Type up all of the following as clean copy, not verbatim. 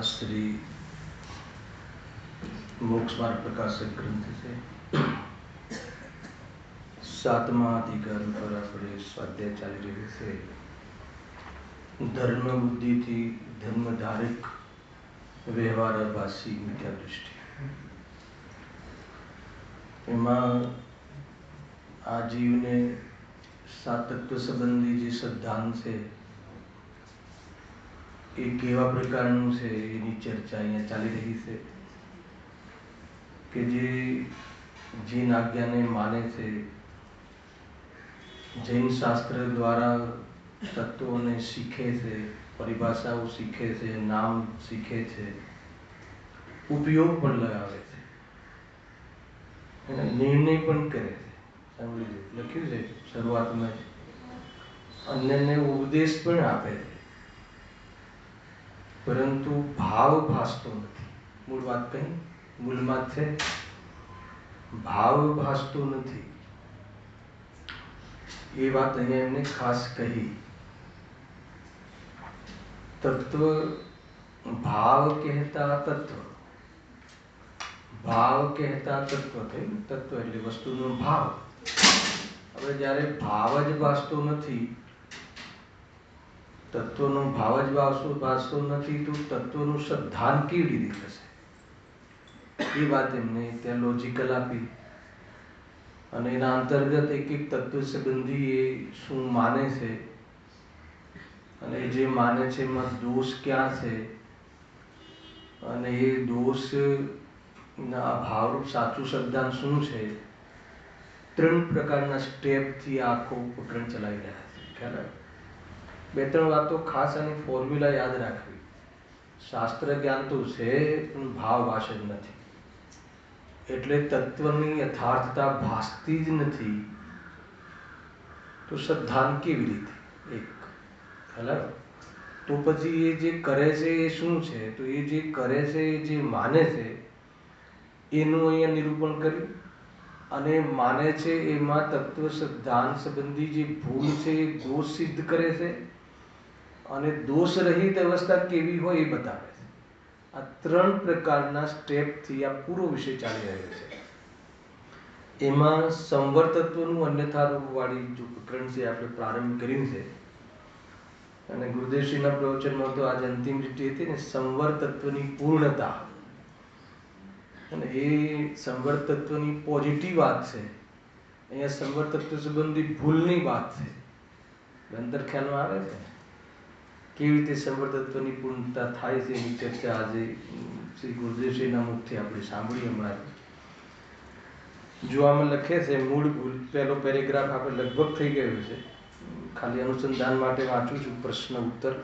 श्री मोक्ष मार्ग प्रकाशक ग्रंथ से 7मा अधिकरण पर આપણે સ્વાધ્યાય ચાલી રહ્યો છે। ધર્મ બુદ્ધિથી ધર્મધારક વ્યવહારભાષી મિથ્યા દૃષ્ટિ। એમાં આ જીવને સાત તત્વ સંબંધી જે સિદ્ધાંત છે એ કેવા પ્રકારનું છે એની ચર્ચા અહીંયા ચાલી રહી છે કે જે જીન આજ્ઞાને માને છે, જૈન શાસ્ત્ર દ્વારા તત્વોને શીખે છે, પરિભાષાઓ શીખે છે, નામ શીખે છે, ઉપયોગ પણ લગાવે છે, નિર્ણય પણ કરે છે। લખ્યું છે શરૂઆતમાં અન્યને ઉપદેશ પણ આપે છે, પરંતુ ભાવ ભાસતો નથી। મૂળ વાત કઈ મૂળમાં છે, ભાવ ભાસતો નથી। એ વાત અહીંયા એમને ખાસ કહી। તત્વ ભાવ કહેતા તત્વ, ભાવ કહેતા તત્વ થયું। તત્વ એટલે વસ્તુનો ભાવ। હવે જ્યારે ભાવ જ ભાસતો નથી, તત્વનો ભાવ જ ભાસતો નથી, તો તત્વનું સિદ્ધાંત કેવી રીતે થશે? એ વાત એમને ત્યાં લોજિકલ આપી અને એના અંતર્ગત એક એક તત્વ સંબંધી એ શું માને છે અને જે માને છે એમાં દોષ ક્યાં છે અને એ દોષ ના ભાવરૂપ સાચું સિદ્ધાંત શું છે, 3 પ્રકારના સ્ટેપથી આખો પ્રકરણ ચલાવી રહ્યા છે। ખ્યાલ આવે? 2-3 વાતો ખાસ અને ફોર્મ્યુલા યાદ રાખવી। શાસ્ત્ર જ્ઞાન તો છે પણ ભાવ ભાષણ નથી, એટલે તત્વની યથાર્થતા ભાસતી જ નથી, તો સિદ્ધાંત કેવી રીતે? એક ખ્યાલ આવે? તો પછી એ જે કરે છે એ શું છે? તો એ જે કરે છે, એ જે માને છે એનું અહીંયા નિરૂપણ કર્યું અને માને છે એમાં તત્વ સિદ્ધાંત સંબંધી જે ભૂલ છે એ દોષ સિદ્ધ કરે છે અને દોષ રહિત અવસ્થા કેવી હોય એ બતાવે છે। આ 3 પ્રકારના સ્ટેપથી આ પૂરો વિષય ચાલી રહ્યો છે। એમાં સંવર તત્વનું અન્યથા રૂપવાળી જો પ્રકરણ છે આપણે પ્રારંભ કર્યું છે અને ગુરુદેવશ્રીના પ્રવચનમાં તો આજે અંતિમ લીટી હતી ને, સંવર તત્વની પૂર્ણતા। અને એ સંવર તત્વની પોઝિટિવ વાત છે, અહીંયા સંવર તત્વ સંબંધી ભૂલની વાત છે। અંતર ખ્યાલમાં આવે છે કેવી રીતે સંવર તત્વની પૂર્ણતા થાય છે એની ચર્ચા આજે શ્રી ગુરુદેવશ્રીના મુખથી આપણે સાંભળી હમણાં। જો આમાં લખે છે મૂળ ભૂલ, પહેલો પેરેગ્રાફ આપણે લગભગ થઈ ગયો છે, ખાલી અનુસંધાન માટે વાંચું છું, પ્રશ્ન ઉત્તર।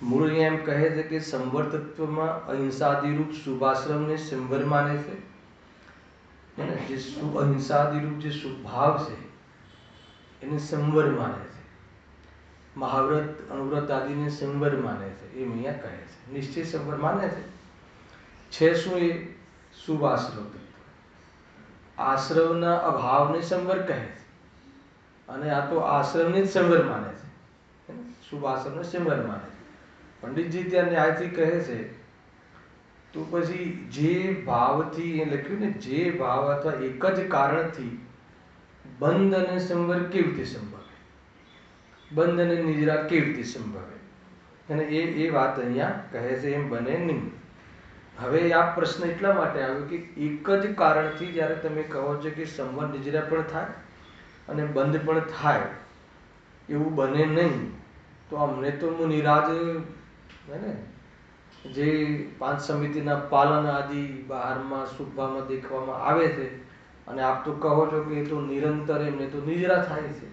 મૂળ અહીંયા એમ કહે છે કે સંવર તત્વમાં અહિંસાદિરૂપ શુભાશ્રમને સંવર માને છે, જે અહિંસાદિરૂપ જે શુભાવ છે એને સંવર માને છે, મહાવ્રત અનુવ્રત આદિને સંવર માને છે, એમ અહીંયા કહે છે। નિશ્ચય સંવર માને છે શું? એ શુભ આશ્રવ તત્વ, આશ્રવના અભાવને સંવર કહે છે અને આ તો આશ્રવને જ સંવર માને છે, શુભ આશ્રમને સંવર માને છે। પંડિતજી ત્યાં ન્યાયથી કહે છે, તો પછી જે ભાવથી એ લખ્યું ને, જે ભાવ અથવા એક જ કારણથી બંધ અને સંવર કેવી રીતે સંભવે, બંધ અને નિદ્રા કેવી રીતે સંભવે, અને એ વાત અહીંયા કહે છે એમ બને નહીં। હવે આ પ્રશ્ન એટલા માટે આવ્યો કે એક જ કારણથી જ્યારે તમે કહો છો કે સંવર નિદ્રા પણ થાય અને બંધ પણ થાય, એવું બને નહીં, તો અમને તો મુનિરાજ હે ને જે 5 સમિતિના પાલન આદિ બહારમાં શુભમાં દેખવામાં આવે છે અને આપ તો કહો છો કે એ તો નિરંતર એમને તો નિદ્રા થાય છે,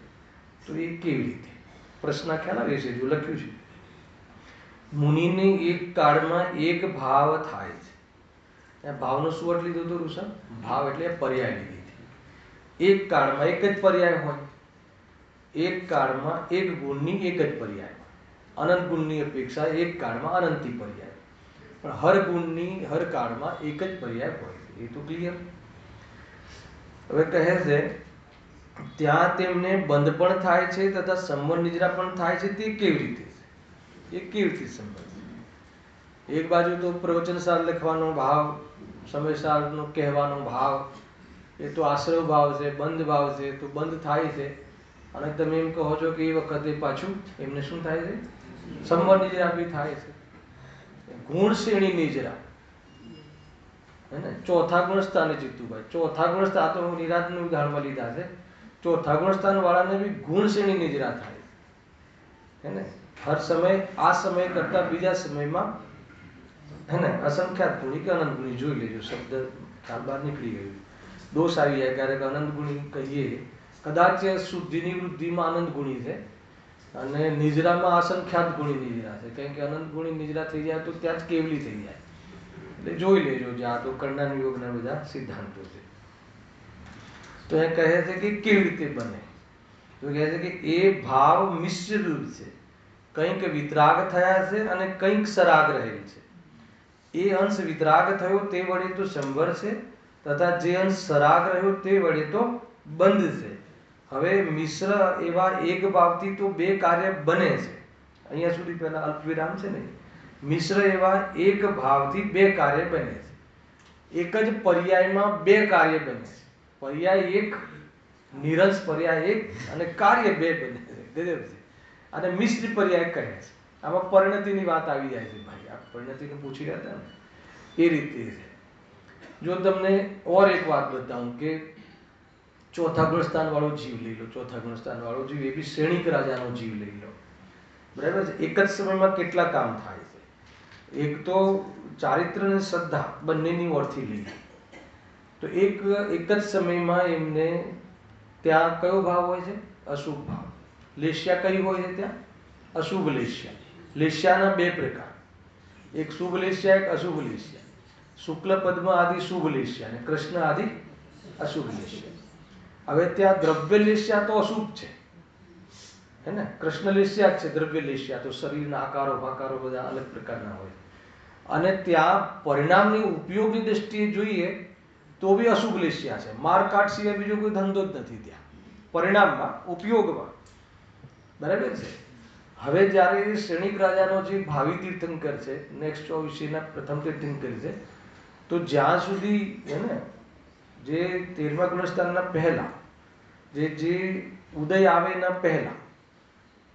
તો એ કેવી રીતે? પ્રશ્ન ખ્યાલ આવે છે, જો લખ્યું છે મુનિને એક કાળમાં એક ભાવ થાય છે। ભાવનો શું અર્થ લીધો હતો ઋષભ? ભાવ એટલે પર્યાય લીધી। એક કાળમાં એક જ પર્યાય હોય, એક કાળમાં એક ગુણની એક જ પર્યાય, અનંત ગુણની અપેક્ષા એક કાળમાં અનંતી પર્યાય, પણ હર ગુણની હર કાળમાં એક જ પર્યાય હોય, એ તો ક્લિયર। હવે કહે છે ત્યાં તેમને બંધ પણ થાય છે તથા સંવર નિદ્રા પણ થાય છે, તે કેવી રીતે છે? એ કેવી રીતે સંભવ છે? એક બાજુ તો પ્રવચનસાર લખવાનો ભાવ, સમયસારનો કહેવાનો ભાવ, એ તો આશ્રવ ભાવ છે, બંધ ભાવ છે, તો બંધ થાય છે. અને તમે એમ કહો છો કે એ વખતે પાછું એમને શું થાય છે? સંવર નિજરા બી થાય છે. ગુણ શ્રેણી નિજરા, હે ને? ચોથા ગુણ સ્થાને જીતુભાઈ, ચોથા ગુણ સ્થાન તો નિરાંતનું ઉદાહરણમાં લીધા છે. ચોથા ગુણ સ્થાન વાળાને બી ગુણ શ્રેણી નિજરા થાય, હે ને? હર સમય આ સમય કરતા બીજા સમયમાં, હે ને, અસંખ્યાત ગુણી કે અનંત ગુણી, જોઈ લેજો, શબ્દ ખ્યાલ બહાર નીકળી ગયું. દોષ આવી જાય ક્યારેક અનંત ગુણી કહીએ, કદાચ શુદ્ધિની વૃદ્ધિમાં અનંત ગુણી છે અને નિજરામાં અસંખ્યાત ગુણી નિજરા છે. કારણ કે અનંત ગુણી નિજરા થઈ જાય તો ત્યાં જ કેવલી થઈ જાય. એટલે જોઈ લેજો, જે આ તો કર્ણન યોગના બધા સિદ્ધાંતો છે. તો એ કહે છે કે કેવી રીતે બને? તો કહે છે કે એ ભાવ મિશ્ર રૂપ છે, કંઈક વિતરાગ થયા છે અને કંઈક સરાગ રહેલ છે. એ અંશ વિતરાગ થયો તે વડે તો સંવર છે, તથા જે અંશ સરાગ રહ્યો તે વડે તો બંધ છે. હવે મિશ્ર એવા એક ભાવથી તો બે કાર્ય બને છે. અહીંયા સુધી પહેલા અલ્પવિરામ છે ને. મિશ્ર એવા એક ભાવથી બે કાર્ય બને છે. એક જ પર્યાયમાં બે કાર્ય બને છે. પર્યાય એક, નિરંશ પર્યાય એક અને કાર્ય બે બને છે. ગજબ છે. અને મિશ્ર પર્યાય કહે છે. આમાં પરિણતિની વાત આવી જાય છે. ભાઈ, આ પરિણતિને પૂછી રહ્યા હતા ને, એ રીતે છે. જો તમને ઓર એક વાત બતાવું કે ચોથા ગુણસ્થાન વાળો જીવ લઈ લો, ચોથા ગુણસ્થાન વાળો જીવ, એ બી શ્રેણીક રાજાનો જીવ લઈ લો, બરાબર છે? એક જ સમયમાં કેટલા કામ થાય છે? એક તો ચારિત્ર અને શ્રદ્ધા બંનેની ઓરથી લઈ, તો એક જ સમયમાં એમને ત્યાં કયો ભાવ હોય છે? અશુભ ભાવ. લેશ્યા કઈ હોય છે ત્યાં? અશુભ લેશ્યા. લેશ્યાના બે પ્રકાર, એક શુભ લેશ્યા, એક અશુભ લેશ્યા. શુક્લ પદ્મ આદિ શુભ લેશ્યા અને કૃષ્ણ આદિ અશુભ લેશ્યા. હવે ત્યાં દ્રવ્ય લેશ્યા તો અશુભ છે, હે ને? કૃષ્ણ લેશ્યા જ છે. દ્રવ્ય લેશ્યા તો શરીરના આકારો ભાકારો બધા અલગ પ્રકારના હોય. અને ત્યાં પરિણામની ઉપયોગની દ્રષ્ટિએ જોઈએ તો બી અશુભ લેશ્યા છે. મારકાટ સિવાય બીજો કોઈ ધંધો જ નથી ત્યાં પરિણામમાં, ઉપયોગમાં, બરાબર છે? હવે જ્યારે શ્રેણિક રાજાનો જે ભાવિ તીર્થંકર છે, નેક્સ્ટ વિષયના પ્રથમ તીર્થંકર છે, તો જ્યાં સુધી, હે ને, જે 13મા ગુણસ્થાનના પહેલા, જે ઉદય આવે એના પહેલા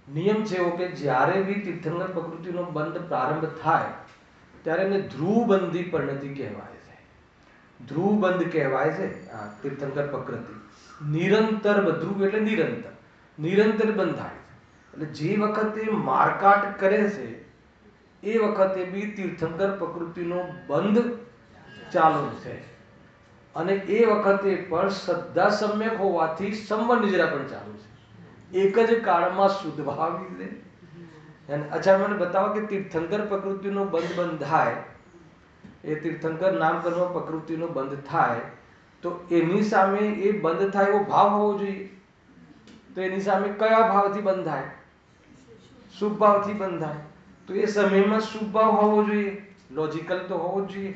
નિયમ છે એવો કે જ્યારે બી તીર્થંકર પ્રકૃતિનો બંધ પ્રારંભ થાય ત્યારે એને ધ્રુવબંધી પરિણતિ કહેવાય છે. ધ્રુવબંધ કહેવાય છે આ તીર્થંકર પ્રકૃતિ. નિરંતર, ધ્રુવ એટલે નિરંતર, નિરંતર બંધાય છે. એટલે જે વખતે મારકાટ કરે છે એ વખતે બી તીર્થંકર પ્રકૃતિનો બંધ ચાલુ છે. અને એ વખતે પણ શ્રદ્ધા સમ્યક હોવાથી સંવર નિજરા પણ ચાલુ છે. એક જ કાળમાં શુદ્ધ ભાવી છે. અચ્છા, મને બતાવો કે તીર્થંકર પ્રકૃતિનો બંધ બંધાય, એ તીર્થંકર નામકર્મ પ્રકૃતિનો બંધ થાય તો એની સામે એ બંધ થાય એવો ભાવ હોવો જોઈએ. તો એની સામે કયા ભાવથી બંધાય? શુભ ભાવથી બંધાય. તો એ સમયમાં શુભ ભાવ હોવો જોઈએ, લોજિકલ તો હોવો જ જોઈએ.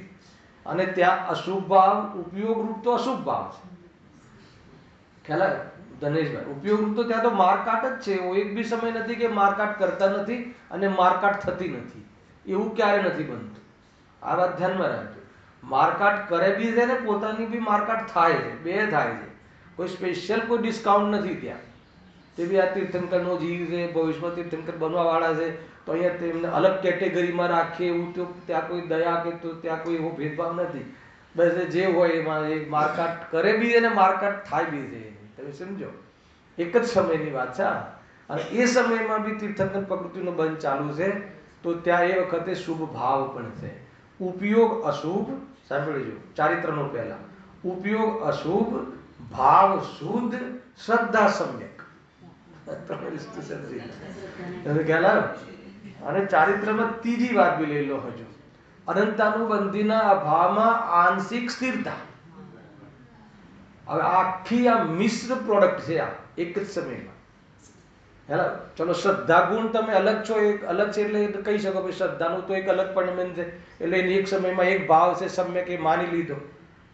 અને ત્યાં અશુભ ભાવ ઉપયોગ રૂપ તો અશુભ ભાવ છે. ખ્યાલ આવે ધનેશભાઈ? ઉપયોગ રૂપ તો ત્યાં તો મારકાટ જ છે. એવો એક બી સમય નથી કે મારકાટ કરતા નથી અને મારકાટ થતી નથી, એવું ક્યારે નથી બનતું. આ વાત ધ્યાનમાં રાખજો. મારકાટ કરે બી છે ને પોતાની બી મારકાટ થાય છે, બે થાય છે. કોઈ સ્પેશિયલ કોઈ ડિસ્કાઉન્ટ નથી ત્યાં. તે બી આ તીર્થંકરનો જીવ છે, ભવિષ્યમાં તીર્થંકર બનવા વાળા છે, તો અહીંયા તેમને અલગ કેટેગરીમાં રાખીએ એવું તો ત્યાં કોઈ દયા કે તો ત્યાં કોઈ એવો ભેદભાવ નથી. બસ જે હોય એમાં એ મારકાટ કરે બી અને મારકાટ થાય બી છે. તમે સમજો, એક જ સમયની વાત છે. અને એ સમયમાં બી તીર્થંકર પ્રકૃતિનો બંધ ચાલુ છે તો ત્યાં એ વખતે શુભ ભાવ પણ છે. ઉપયોગ અશુભ, સાંભળીજો, ચારિત્રનો પહેલા ઉપયોગ અશુભ, ભાવ શુદ્ધ, શ્રદ્ધા સમ્યક. અને ચારિત્રમાં ત્રીજી વાત બી લઈ લો હજુ, અનંતાનુબંધીના અભાવમાં આંશિક સ્થિરતા. હવે આખી આ મિશ્ર પ્રોડક્ટ છે આ એક જ સમયમાં. હેલા, ચલો શ્રદ્ધા ગુણ તમે અલગ છો, એક અલગ છે એટલે કહી શકો ભાઈ શ્રદ્ધાનું તો એક અલગ પરિણામ છે, એટલે એની એક સમયમાં એક ભાવ છે સમ્યક, એ માની લીધો,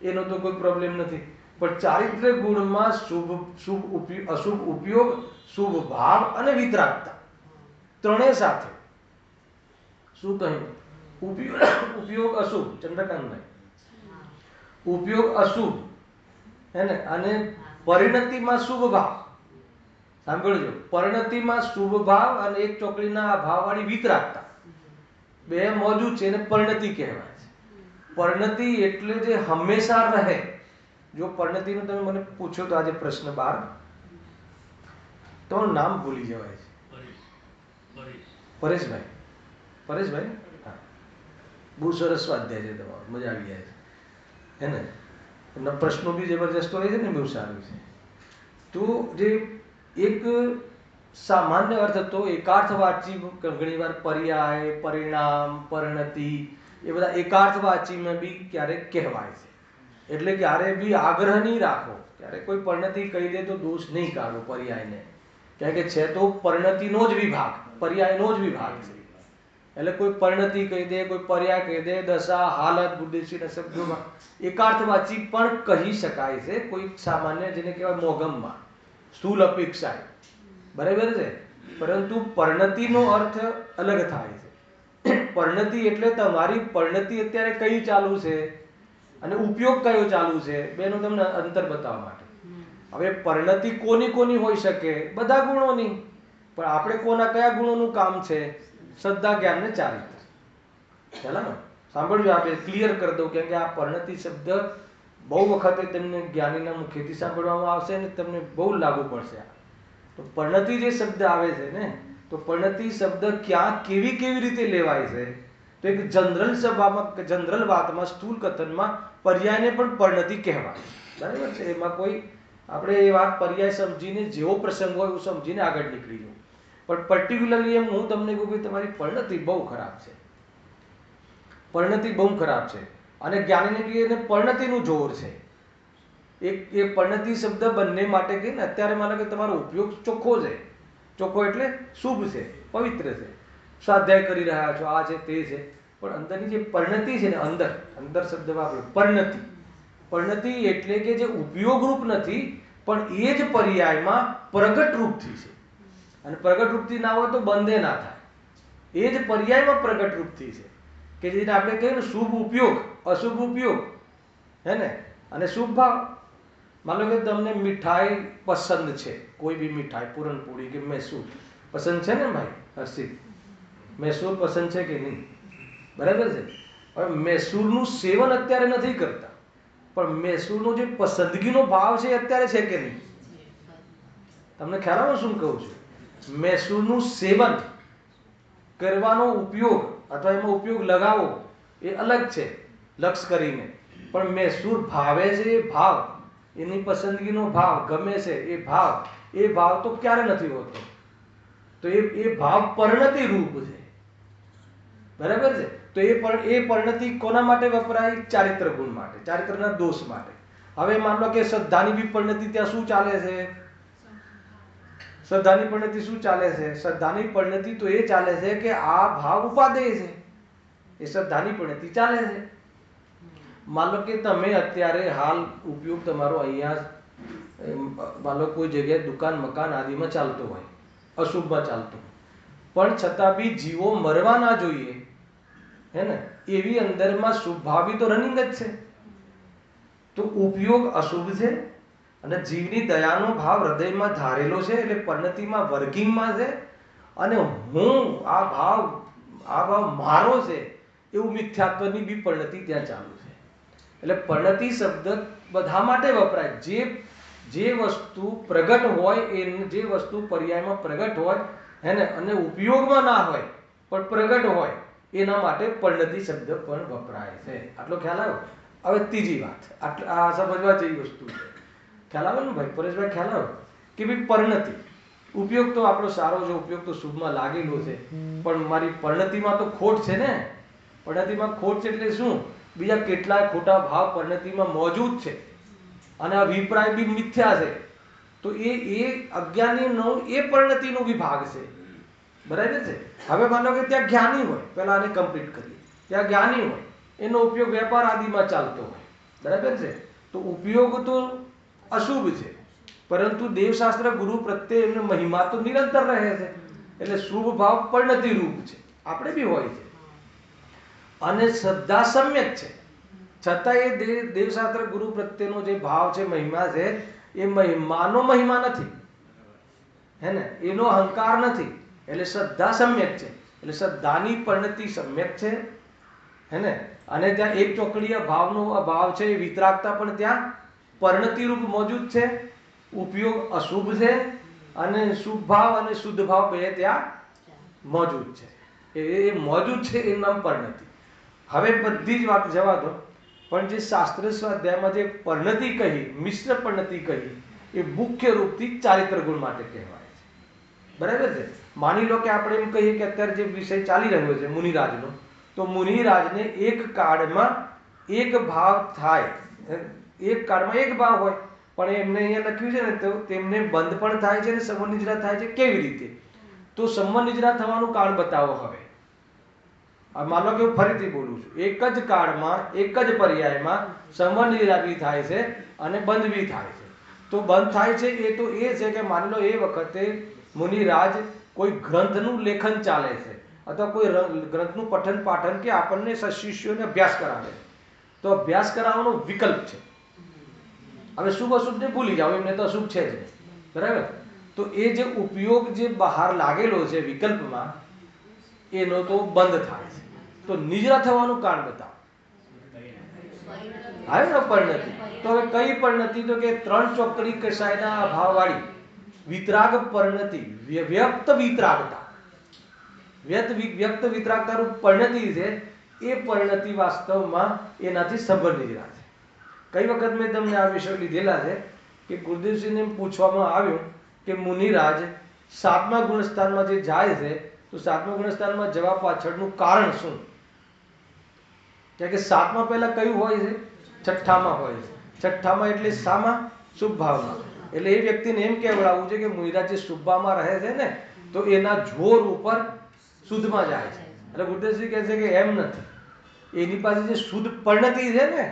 એનો તો કોઈ પ્રોબ્લેમ નથી. પણ ચારિત્ર્ય ગુણમાં અશુભ ઉપયોગ, શુભ ભાવ અને વિતરાગતા ત્રણેય સાથે. શું કહ્યું? ઉપયોગ અશુભ, ચંદ્રકાંતભાઈ, ઉપયોગ અશુભ હે ને, અને પરિણતિમાં શુભ ભાવ. સાંભળજો, પરિણતિમાં શુભ ભાવ અને એક ચોકડીના ભાવવાળી વિતરાગતા બે મોજૂદ છે, એને પરિણતિ કહેવાય છે. પરિણતિ એટલે જે હંમેશા રહે. જો પરિણતિનું તમે મને પૂછો તો આજે પ્રશ્ન 12, તો નામ ભૂલી જવાય છે. પરેશભાઈ, પરેશભાઈ, હા, બહુ સરસ સ્વાધ્યાય છે તમારો, મજા આવી જાય છે હે ને. એમના પ્રશ્નો બી જબરજસ્ત હોય છે ને, બહુ સારું છે. તો જે એક સામાન્ય અર્થ હતો એકાર્થવાચી, ઘણી વાર પર્યાય, પરિણામ, પરિણતિ એ બધા એકાર્થવાચીમાં બી ક્યારેક કહેવાય છે. એટલે ક્યારે બી આગ્રહ નહીં રાખો, ક્યારે કોઈ પરિણતિ કહી દે તો દોષ નહીં કાઢો પર્યાયને, કારણ કે છે તો પરિણતિનો જ વિભાગ, પર્યાયનો જ વિભાગ છે. એટલે કોઈ પરિણતિ કહી દે, કોઈ પર્યાય કહી દે, દશા, હાલત, બુદ્ધિશીના શબ્દોમાં એકાર્થવાચી પણ કહી શકાય છે, કોઈ સામાન્ય જેને કહેવાય મોગમમાં, સ્થૂલ અપેક્ષા, બરાબર છે. પરંતુ પરિણતિનો અર્થ અલગ થાય છે. પરિણતિ એટલે તમારી પરિણતિ અત્યારે કઈ ચાલુ છે અને ઉપયોગ કયો ચાલુ છે, બેનો તમને અંતર બતાવવા માટે. હવે પરિણતિ કોની કોની હોઈ શકે? બધા ગુણોની. પણ આપણે કોના કયા ગુણોનું કામ છે? શ્રદ્ધા, જ્ઞાન ને ચારિત્ર. ખ્યાલ ને? સાંભળજો, આપણે ક્લિયર કરી દઉં, કેમ કે આ પરિણતિ શબ્દ બહુ વખતે તમને જ્ઞાનીના મુખેથી સાંભળવામાં આવશે ને તમને બહુ લાગુ પડશે. તો પરિણતિ જે શબ્દ આવે છે ને, તો પરિણતિ શબ્દ ક્યાં કેવી કેવી રીતે લેવાય છે? તો એક જનરલ સભામાં, જનરલ વાતમાં, સ્થૂલ કથનમાં પર્યાયને પણ પરિણતિ કહેવાય, બરાબર છે. એમાં કોઈ આપણે એ વાત પર્યાય સમજીને, જેવો પ્રસંગ હોય એવું સમજીને આગળ નીકળી જવું. પણ પર્ટિક્યુલરલી એમ હું તમને કહું કે તમારી પરિણતિ બહુ ખરાબ છે, પરિણતિ બહુ ખરાબ છે. અને જ્ઞાનીને કહીએ પરિણતિનું જોર છે. એક એ પરિણતિ શબ્દ બંને માટે કહીએ ને, અત્યારે માનો કે તમારો ઉપયોગ ચોખ્ખો છે, ચોખ્ખો એટલે શુભ છે, પવિત્ર છે, સ્વાધ્યાય કરી રહ્યા છો, આ છે તે છે. પણ અંદરની જે પરિણતિ છે ને, અંદર અંદર શબ્દ વાપરો, પરિણતિ. પરિણતિ એટલે કે જે ઉપયોગરૂપ નથી, પણ એ જ પર્યાયમાં પ્રગટ રૂપથી છે. અને પ્રગટ રૂપથી ના હોય તો બંધે ના થાય. એ જ પર્યાયમાં પ્રગટ રૂપથી છે, કે જેને આપણે કહીએ ને શુભ ઉપયોગ, અશુભ ઉપયોગ, હે ને. અને શુભ ભાવ, માનો કે તમને મીઠાઈ પસંદ છે, કોઈ બી મીઠાઈ, પૂરણપૂરી કે મૈસૂર પસંદ છે ને ભાઈ હર્ષિત? મૈસૂર પસંદ છે કે નહીં? બરાબર છે. હવે મૈસૂરનું સેવન અત્યારે નથી કરતા, પણ મૈસૂરનો જે પસંદગીનો ભાવ છે અત્યારે છે કે નહીં? તમને ખ્યાલ આવે શું કહું છું? મૈસૂરનું સેવન કરવાનો ઉપયોગ અથવા એમાં ઉપયોગ લગાવો એ અલગ છે, લક્ષ કરીને. પણ મૈસૂર ભાવે છે એ ભાવ, એની પસંદગીનો ભાવ, ગમે છે એ ભાવ, એ ભાવ તો ક્યારે નથી હોતો. તો એ ભાવ પરિણતિ રૂપ છે, બરાબર છે. તો એ પરિણતિ કોના માટે વપરાય? ચારિત્ર ગુણ માટે, ચારિત્રના દોષ માટે. હવે માન લો કે શ્રદ્ધાની બી પરિણતિ ત્યાં શું ચાલે છે? શ્રદ્ધાની પરિણતિ શું ચાલે છે? શ્રદ્ધાની પરિણતિ તો એ ચાલે છે કે આ ભાવ ઉપાદેય છે, એ શ્રદ્ધાની પરિણતિ ચાલે છે. માન લો કે તમે અત્યારે હાલ ઉપયોગ તમારો અહીંયા માન લો કોઈ જગ્યાએ દુકાન, મકાન આદિમાં ચાલતો હોય, અશુભમાં ચાલતો, પણ છતાં બી જીવો મરવા ના જોઈએ, હે ને, એવી અંદરમાં શુભ ભાવી તો રનિંગ જ છે. તો ઉપયોગ અશુભ છે અને જીવની દયાનો ભાવ હૃદયમાં ધારેલો છે, એટલે પરિણતિમાં વર્કિંગમાં છે. અને હું આ ભાવ મારો છે એવું મિથ્યાત્વની બી પરિણતિ ત્યાં ચાલુ છે. એટલે પરિણતિ શબ્દ બધા માટે વપરાય, જે વસ્તુ પ્રગટ હોય, જે વસ્તુ પર્યાયમાં પ્રગટ હોય, હે ને, અને ઉપયોગમાં ના હોય પણ પ્રગટ હોય, એના માટે પરિણતિ શબ્દ પણ વપરાય છે. આટલો ખ્યાલ આવ્યો? હવે ત્રીજી વાત, આ સમજવા જેવી વસ્તુ છે. ખ્યાલ આવે ને ભાઈ પરેશભાઈ? ખ્યાલ આવે કે ભાઈ પરિણતિ ઉપયોગ તો આપણો સારો છે, ઉપયોગ તો શુભમાં લાગેલો છે, પણ મારી પરિણતિમાં તો ખોટ છે ને. પરિણતિમાં ખોટ છે એટલે શું? બીજા કેટલાય ખોટા ભાવ પરિણતિમાં મોજૂદ છે અને અભિપ્રાય બી મિથ્યા છે. તો એ અજ્ઞાનીનો એ પરિણતિનો વિભાગ છે, બરાબર છે. હવે માનો કે ત્યાં જ્ઞાની હોય, પહેલા આને કમ્પ્લીટ કરીએ, ત્યાં જ્ઞાની હોય, એનો ઉપયોગ વેપાર આદિમાં ચાલતો હોય, બરાબર છે. તો ઉપયોગ તો અશુભ છે, પરંતુ દેવશાસ્ત્ર ગુરુ પ્રત્યે એમને મહિમા તો નિરંતર રહે છે, એટલે શુભ ભાવ પરિણતિ રૂપ છે. આપણે બી હોય છે, અને શ્રદ્ધા સમ્યક છે, છતાં એ દેવશાસ્ત્ર ગુરુ પ્રત્યેનો જે ભાવ છે, મહિમા છે, એ મહિમાનો મહિમા નથી, હે ને, એનો અહંકાર નથી, એટલે શ્રદ્ધા સમ્યક છે, એટલે શ્રદ્ધાની પરિણતિ સમ્યક છે, હે ને, અને ત્યાં એક ચોકડીય ભાવનો અભાવ છે, વિતરાગતા પણ ત્યાં પરિણતિ રૂપ મોજૂદ છે, ઉપયોગ અશુભ છે, અને શુભ ભાવ અને શુદ્ધ ભાવ બે ત્યાં મોજૂદ છે, એ મોજૂદ છે, એ નામ પરિણતિ. હવે બધી જ વાત જવા દો, પણ જે શાસ્ત્ર સ્વાધ્યાયમાં જે પરિણતિ કહી, મિશ્ર પરિણતિ કહી, એ મુખ્ય રૂપથી ચારિત્ર ગુણ માટે કહેવાય છે, બરાબર છે. માની લો કે આપણે એમ કહીએ કે અત્યારે જે વિષય ચાલી રહ્યો છે મુનિરાજનો, તો મુનિરાજને એક કાળમાં એક ભાવ થાય, એક કાળમાં એક ભાવ હોય, પણ એમને અહીંયા લખ્યું છે ને, તો તેમને બંધ પણ થાય છે અને સંવનિજરા થાય છે. કેવી રીતે? તો સંવનિજરા થવાનું કારણ બતાવો. હવે માન લો કે હું ફરીથી બોલું છું, એક જ કાળમાં એક જ પર્યાયમાં સંવનિજરા બી થાય છે અને બંધ બી થાય છે. તો બંધ થાય છે એ તો એ છે કે માની લો એ વખતે મુનિરાજ કોઈ ગ્રંથનું લેખન ચાલે છે, અથવા કોઈ ગ્રંથનું પઠન પાઠન કે આપણને શિષ્યોને અભ્યાસ કરાવે, તો અભ્યાસ કરાવવાનો વિકલ્પ છે. હવે શુભ અશુભને ભૂલી જાઓ, એમને તો અશુભ છે જ નહીં, બરાબર. તો એ જે ઉપયોગ જે બહાર લાગેલો છે વિકલ્પમાં, એનો તો બંધ થાય છે. તો નિજરા થવાનું કારણ બતાવો. આવે ને પરિણતિ. તો હવે કઈ પરિણતિ? તો કે ત્રણ ચોકડી કસાયના અભાવવાળી વિતરાગ પરિણતિ, વ્યક્ત વિતરાગતા, વ્યક્ત વિતરાગતા રૂપ પરિણતિ છે. એ પરિણતિ વાસ્તવમાં એનાથી સંબંધ નિજરા છે. કઈ વખત મેં તમને આ વિષય લીધેલા છે કે ગુરુદેવસિંહને પૂછવામાં આવ્યું કે મુનિરાજ 7મા ગુણસ્થાનમાં જે જાય છે, તો 7મા ગુણસ્થાનમાં જવા પાછળનું કારણ શું? કે 7મા પહેલા કયું હોય છે? છઠ્ઠામાં હોય છે. છઠ્ઠામાં એટલે શામાં? શુભ ભાવમાં. એટલે એ વ્યક્તિને એમ કહેવડાવવું છે કે મુનિરાજ જે શુભ ભાવમાં રહે છે ને, તો એના જોર ઉપર શુદ્ધમાં જાય છે. એટલે ગુરુદેવસિંહ કહે છે કે એમ નથી, એની પાસે જે શુદ્ધ પરિણતિ છે ને,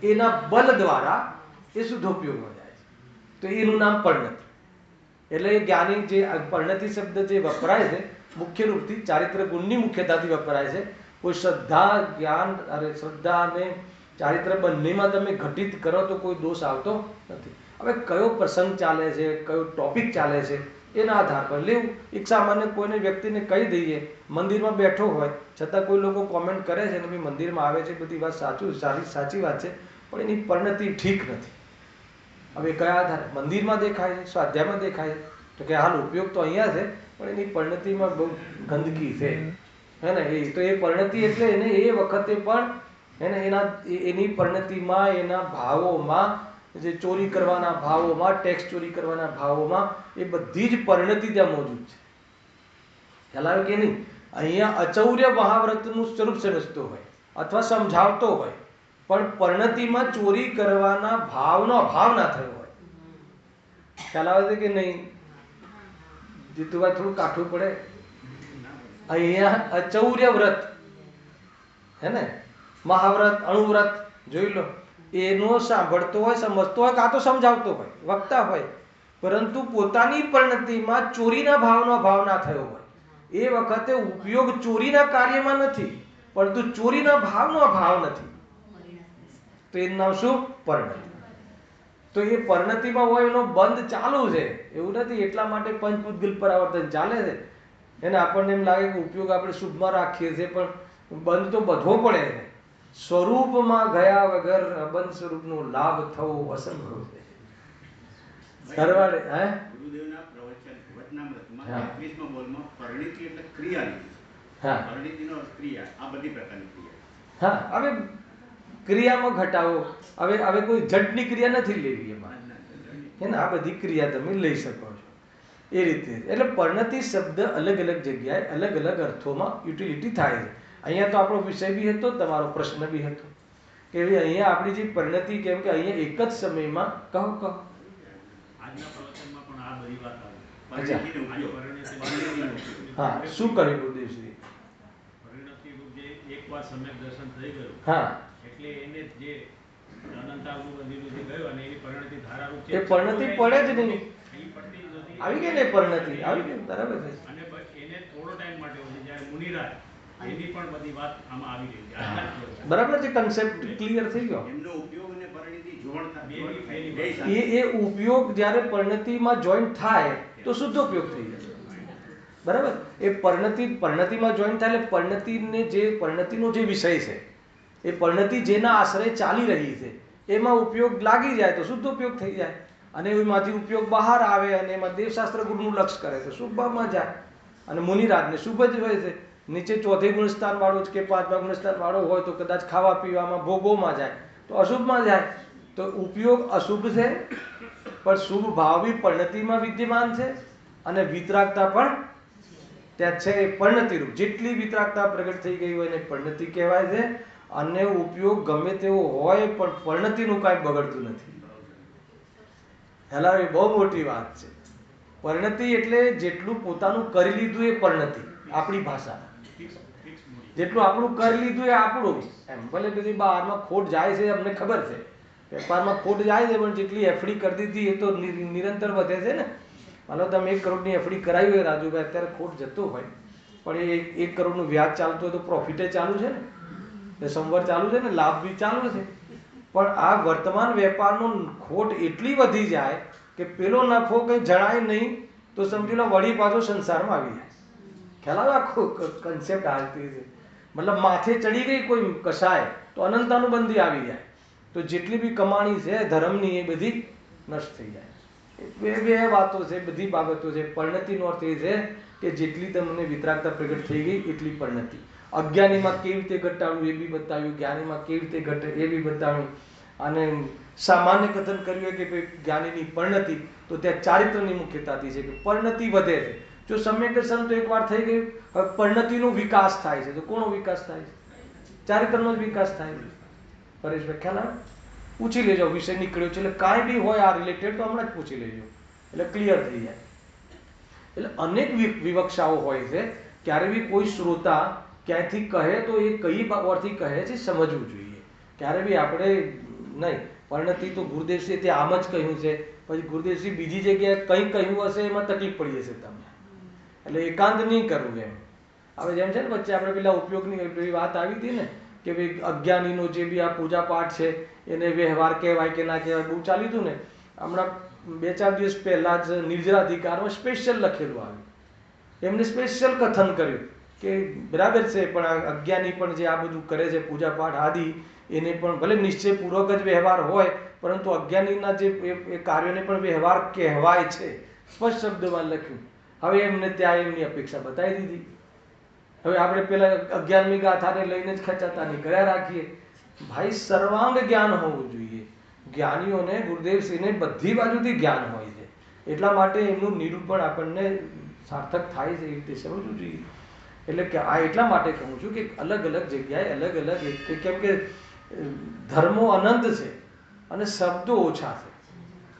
એના બલ દ્વારા એ શુદ્ધ ઉપયોગમાં જાય છે, તો એનું નામ પરિણતિ. એટલે એ જ્ઞાની જે પરિણતિ શબ્દ જે વપરાય છે, મુખ્ય રૂપથી ચારિત્ર ગુણની મુખ્યતાથી વપરાય છે. કોઈ શ્રદ્ધા જ્ઞાન, અરે શ્રદ્ધા અને ચારિત્ર બંનેમાં તમે ઘટિત કરો તો કોઈ દોષ આવતો નથી. હવે કયો પ્રસંગ ચાલે છે, કયો ટોપિક ચાલે છે, એના આધાર પર લેવું. એક સામાન્ય કોઈને વ્યક્તિને કહી દઈએ, મંદિરમાં બેઠો હોય છતાં કોઈ લોકો કોમેન્ટ કરે છે ને ભાઈ મંદિરમાં આવે છે, બધી વાત સાચી વાત છે, પણ એની પરિણતિ ઠીક નથી. હવે કયા આધારે? મંદિરમાં દેખાય છે, સ્વાધ્યાયમાં દેખાય છે, તો કે હાલ ઉપયોગ તો અહીંયા છે, પણ એની પરિણતિમાં બહુ ગંદકી છે, હે ને. તો એ પરિણતિ એટલે એને એ વખતે પણ એને એની પરિણતિમાં, એના ભાવોમાં, જે ચોરી કરવાના ભાવોમાં, ટેક્સ ચોરી કરવાના ભાવોમાં, એ બધી જ પરિણતિ ત્યાં મોજૂદ છે. ખ્યાલ આવે કે નહીં? અહીંયા અચૌર્ય મહાવ્રતનું સ્વરૂપ સમજતો હોય અથવા સમજાવતો હોય, પણ પરિણતિમાં ચોરી કરવાના ભાવનો અભાવ ના થયો હોય. ખ્યાલ આવે છે કે નહીં? જીતુભાઈ થોડું કાઠું પડે. અહીંયા અચૌર્ય વ્રત, હે ને, મહાવ્રત, અણુવ્રત જોઈ લો, એનો સાંભળતો હોય, સમજતો હોય, કાં તો સમજાવતો હોય, વક્તા હોય, પરંતુ પોતાની પરિણતિમાં ચોરીના ભાવનો અભાવ ના થયો હોય. એ વખતે ઉપયોગ ચોરીના કાર્યમાં નથી, પરંતુ ચોરીના ભાવનો અભાવ નથી, તો એનું નામ શું? પરિણતિ. તો એ પરિણતિમાં હોય એનો બંધ ચાલુ છે, એવું નથી. એટલા માટે પંચપુદ્ગલ પરાવર્તન ચાલે છે. એને આપણને એમ લાગે કે ઉપયોગ આપણે શુભમાં રાખીએ છીએ, પણ બંધ તો બધવો પડે છે. સ્વરૂપમાં ગયા વગર અબંધ સ્વરૂપનો લાભ થવો અસંભવ છે. સરવાળે ગુરુદેવના પ્રવચન વચનામૃતમાં 31મા બોલમાં પરિણતિ એટલે ક્રિયા લીધી. હા, પરિણતિનો અર્થ ક્રિયા, આ બધી પ્રકારની ક્રિયા. હા. હવે ક્રિયામાં ઘટાવો, હવે કોઈ જડની ક્રિયા નથી લેવી એમાં, હે ને. આ બધી ક્રિયા તમે લઈ શકો છો એ રીતે. એટલે પરિણતિ શબ્દ અલગ અલગ જગ્યાએ અલગ અલગ અર્થોમાં યુટિલિટી થાય છે. અહીંયા તો આપણો વિષય બી હતો, તમારો પ્રશ્ન બી હતો કે અહીંયા આપણી જે પરિણતિ, કેમ કે અહીંયા એક જ સમયમાં કહો આજના પ્રવચનમાં પણ આ બધી વાત આવી. હા, શું કર્યું ગુરુદેવશ્રી? પરિણતિ રૂપ જે એકવાર સમ્યક દર્શન થઈ ગયું, હા, એટલે એને જે અનંતાવનું બધીનું જે ગયું અને એની પરિણતિ ધારારૂપ છે, એ પરિણતિ પડે જ નહીં. એ પડતી જ નથી. આવી ગઈ ને પરિણતિ, આવી ગઈ, બરાબર છે. અને બસ એને થોડો ટાઈમ માટે હોય છે. જ્યારે મુનિરાજ એની પણ બધી વાત આમાં આવી રહી છે. આજના જ પ્રયોગમાં. બરાબર છે, કન્સેપ્ટ ક્લિયર થઈ ગયો. એમનો ઉપયોગ અને પરિણતિ જોડતા બેની પહેલી બે વાત. સાથે. એ ઉપયોગ જ્યારે પરિણતિમાં જોઈન્ટ થાય તો શુદ્ધ ઉપયોગ થઈ જાય. બરાબર, એ પરિણતિમાં જોઈન્ટ થાય એટલે પરિણતિનો જે વિષય છે, એ પરિણતિ જેના આશ્રય ચાલી રહી છે એમાં ઉપયોગ લાગી જાય તો શુદ્ધ ઉપયોગ થઈ જાય. અને એમાંથી ઉપયોગ બહાર આવે અને એમાં દેવશાસ્ત્ર ગુરુનું લક્ષ કરે છે, શુભમાં જાય. અને મુનિરાજને શુભ જ હોય છે. નીચે ચોથે ગુણસ્થાન વાળો કે પાંચમા ગુણસ્થાન વાળો હોય તો કદાચ ખાવા પીવામાં ભોગોમાં જાય તો અશુભમાં જાય. તો ઉપયોગ અશુભ છે, પણ શુભ ભાવ બી પરિણતિમાં વિદ્યમાન છે અને વિતરાગતા પણ ત્યાં છે. એ પરિણતિરૂપ જેટલી વિતરાગતા પ્રગટ થઈ ગઈ હોય એને પરિણતિ કહેવાય છે. અને ઉપયોગ ગમે તેવો હોય પણ પરિણતિનું કાંઈ બગડતું નથી. હેલા, એ બહુ મોટી વાત છે. પરિણતિ એટલે જેટલું પોતાનું કરી લીધું એ પરિણતિ, આપણી ભાષા. ફિક્સ મૂડી. જેટલું આપણું કરી લીધું એ આપણું. એમ ભલે બધી બહારમાં ખોટ જાય છે, અમને ખબર છે, વેપારમાં ખોટ જાય છે, પણ જેટલી એફડી કરી દીધી એ તો નિરંતર વધે છે ને. માનો તમે 1 કરોડની એફડી કરાવી હોય રાજુભાઈ, અત્યારે ખોટ જતો હોય પણ એ 1 કરોડનું વ્યાજ ચાલતું હોય તો પ્રોફિટે ચાલુ છે ને, એ સંવર ચાલુ છે ને, લાભ બી ચાલુ છે. પણ આ વર્તમાન વેપારનો ખોટ એટલી વધી જાય કે પેલો નફો કંઈ જણાય નહીં તો સમજી લો વળી પાછો સંસારમાં આવી જાય. ખ્યાલ આવે? આખો કન્સેપ્ટ હાલતી છે. મતલબ માથે ચડી ગઈ કોઈ કસાય તો અનંતાનુબંધી આવી જાય. તો જેટલી બી કમાણી છે ધર્મની એ બધી નષ્ટ થઈ જાય. બે વાતો છે, બધી બાબતો છે. પરિણતિનો અર્થ એ છે કે જેટલી તમને વિતરાગતા પ્રગટ થઈ ગઈ એટલી પરિણતિ. અજ્ઞાનીમાં કેવી રીતે ઘટાડવું એ બી બતાવ્યું, જ્ઞાનીમાં કેવી રીતે ઘટે એ બી બતાવ્યું. અને સામાન્ય કથન કર્યું કે ભાઈ જ્ઞાનીની પરિણતિ, તો ત્યાં ચારિત્રની મુખ્યતાથી છે કે પરિણતિ વધે છે. જો સમ્યક દર્શન તો એકવાર થઈ ગયું, હવે પરિણતિનો વિકાસ થાય છે. તો કોનો વિકાસ થાય છે? ચારિત્રનો જ વિકાસ થાય છે. પરેશભાઈ ખ્યાલ આવે? પૂછી લેજો, વિષય નીકળ્યો છે એટલે કાંઈ બી હોય આ રિલેટેડ તો હમણાં જ પૂછી લેજો એટલે ક્લિયર થઈ જાય. એટલે અનેક વિવક્ષાઓ હોય છે. ક્યારે બી કોઈ શ્રોતા ક્યાંયથી કહે તો એ કઈ બાબતથી કહે છે સમજવું જોઈએ. ક્યારે બી આપણે નહીં, પરિણતિ તો ગુરુદેવશ્રી ત્યાં આમ જ કહ્યું છે, પછી ગુરુદેવશ્રી બીજી જગ્યાએ કંઈ કહ્યું હશે એમાં તકલીફ પડી હશે તમને. એટલે એકાંત નહીં કરવું એમ. હવે જેમ છે ને વચ્ચે આપણે પેલા ઉપયોગની વાત આવી હતી ને કે ભાઈ અજ્ઞાનીનો જે બી આ પૂજા પાઠ છે એને વ્યવહાર કહેવાય કે ના કહેવાય, બહુ ચાલ્યું હતું ને. હમણાં 2-4 દિવસ પહેલા જ નિર્જરાધિકારમાં સ્પેશિયલ લખેલું આવ્યું. એમને સ્પેશિયલ કથન કર્યું કે બરાબર છે, પણ આ અજ્ઞાની પણ જે આ બધું કરે છે પૂજા પાઠ આદિ, એને પણ ભલે નિશ્ચયપૂર્વક જ વ્યવહાર હોય પરંતુ અજ્ઞાનીના જે એ કાર્યોને પણ વ્યવહાર કહેવાય છે. સ્પષ્ટ શબ્દમાં લખ્યું. હવે એમને ત્યાં એમની અપેક્ષા બતાવી દીધી. હવે આપણે પેલા 11મી ગાથાને લઈને જ ખેંચાતાની કર્યા રાખીએ. ભાઈ સર્વાંગ જ્ઞાન હોવું જોઈએ. જ્ઞાનીઓને ગુરુદેવશ્રીને બધી બાજુથી જ્ઞાન હોય છે, એટલા માટે એમનું નિરૂપણ આપણને સાર્થક થાય છે એ રીતે સમજવું જોઈએ. એટલે કે આ એટલા માટે કહું છું કે અલગ અલગ જગ્યાએ અલગ અલગ, કેમ કે ધર્મો અનંત છે અને શબ્દો ઓછા છે.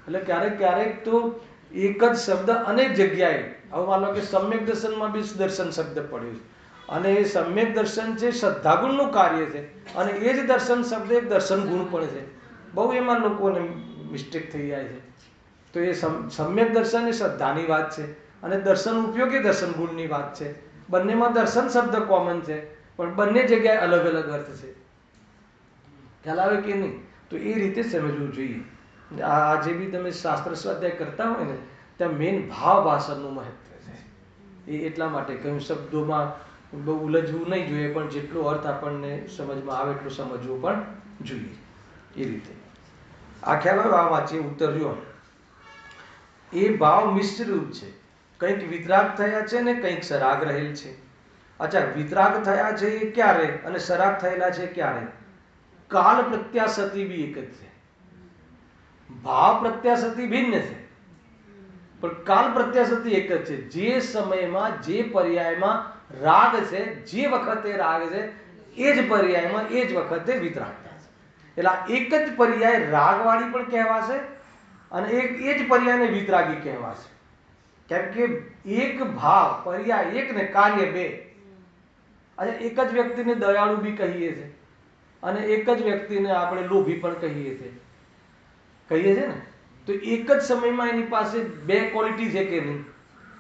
એટલે ક્યારેક ક્યારેક તો એક જ શબ્દ અનેક જગ્યાએ, હવે માનો કે સમ્યક દર્શનમાં બી દર્શન શબ્દ પડ્યો છે અને એ સમ્યક દર્શન છે શ્રદ્ધાગુણનું કાર્ય છે અને એ જ દર્શન શબ્દ એક દર્શન ગુણ પણ છે. બહુ એમાં લોકોને મિસ્ટેક થઈ જાય છે. તો એ સમ્યક દર્શન એ શ્રદ્ધાની વાત છે અને દર્શન ઉપયોગ એ દર્શન ગુણની વાત છે. બંનેમાં દર્શન શબ્દ કોમન છે પણ બંને જગ્યાએ અલગ અલગ અર્થ છે. ખ્યાલ આવે કે નહીં? તો એ રીતે સમજવું જોઈએ. આ જે બી તમે શાસ્ત્ર સ્વાધ્યાય કરતા હોય ને ત્યાં મેઇન ભાવ ભાષણનું મહત્વ છે. એ એટલા માટે કહ્યું, શબ્દોમાં બહુ ઉલझવું નહીં જોઈએ, પણ જેટલો અર્થ આપણને સમજમાં આવે એટલું સમજવું પણ જોઈએ. એ રીતે આ ખ્યાલ આવે? આ વાંચીએ ઉત્તર જો. એ ભાવ મિશ્ર રૂપ છે. કંઈક વિતરાગ થયા છે ને કંઈક સરાગ રહેલ છે. અચ્છા, વિતરાગ થયા છે એ ક્યારે અને સરાગ થયેલા છે ક્યારે? કાલ પ્રત્યાસતી બી એક જ છે. ભાવ પ્રત્યાસતી ભિન્ન છે પણ કાલ પ્રત્યાસતી એક જ છે. જે સમયમાં જે પર્યાયમાં રાગ છે, જે વખતે રાગ છે એ જ પર્યાયમાં એ જ વખતે વિતરાગતા છે. એટલે એક જ પર્યાય રાગવાળી પણ કહેવાશે અને એ જ પર્યાયને વિતરાગી કહેવાશે. કેમ કે એક ભાવ પર્યાય એક ને કાર્ય બે. અને એક જ વ્યક્તિને દયાળુ બી કહીએ છીએ અને એક જ વ્યક્તિને આપણે લોભી પણ કહીએ છીએ ને. તો એક જ સમયમાં એની પાસે બે ક્વોલિટી છે કે નહીં?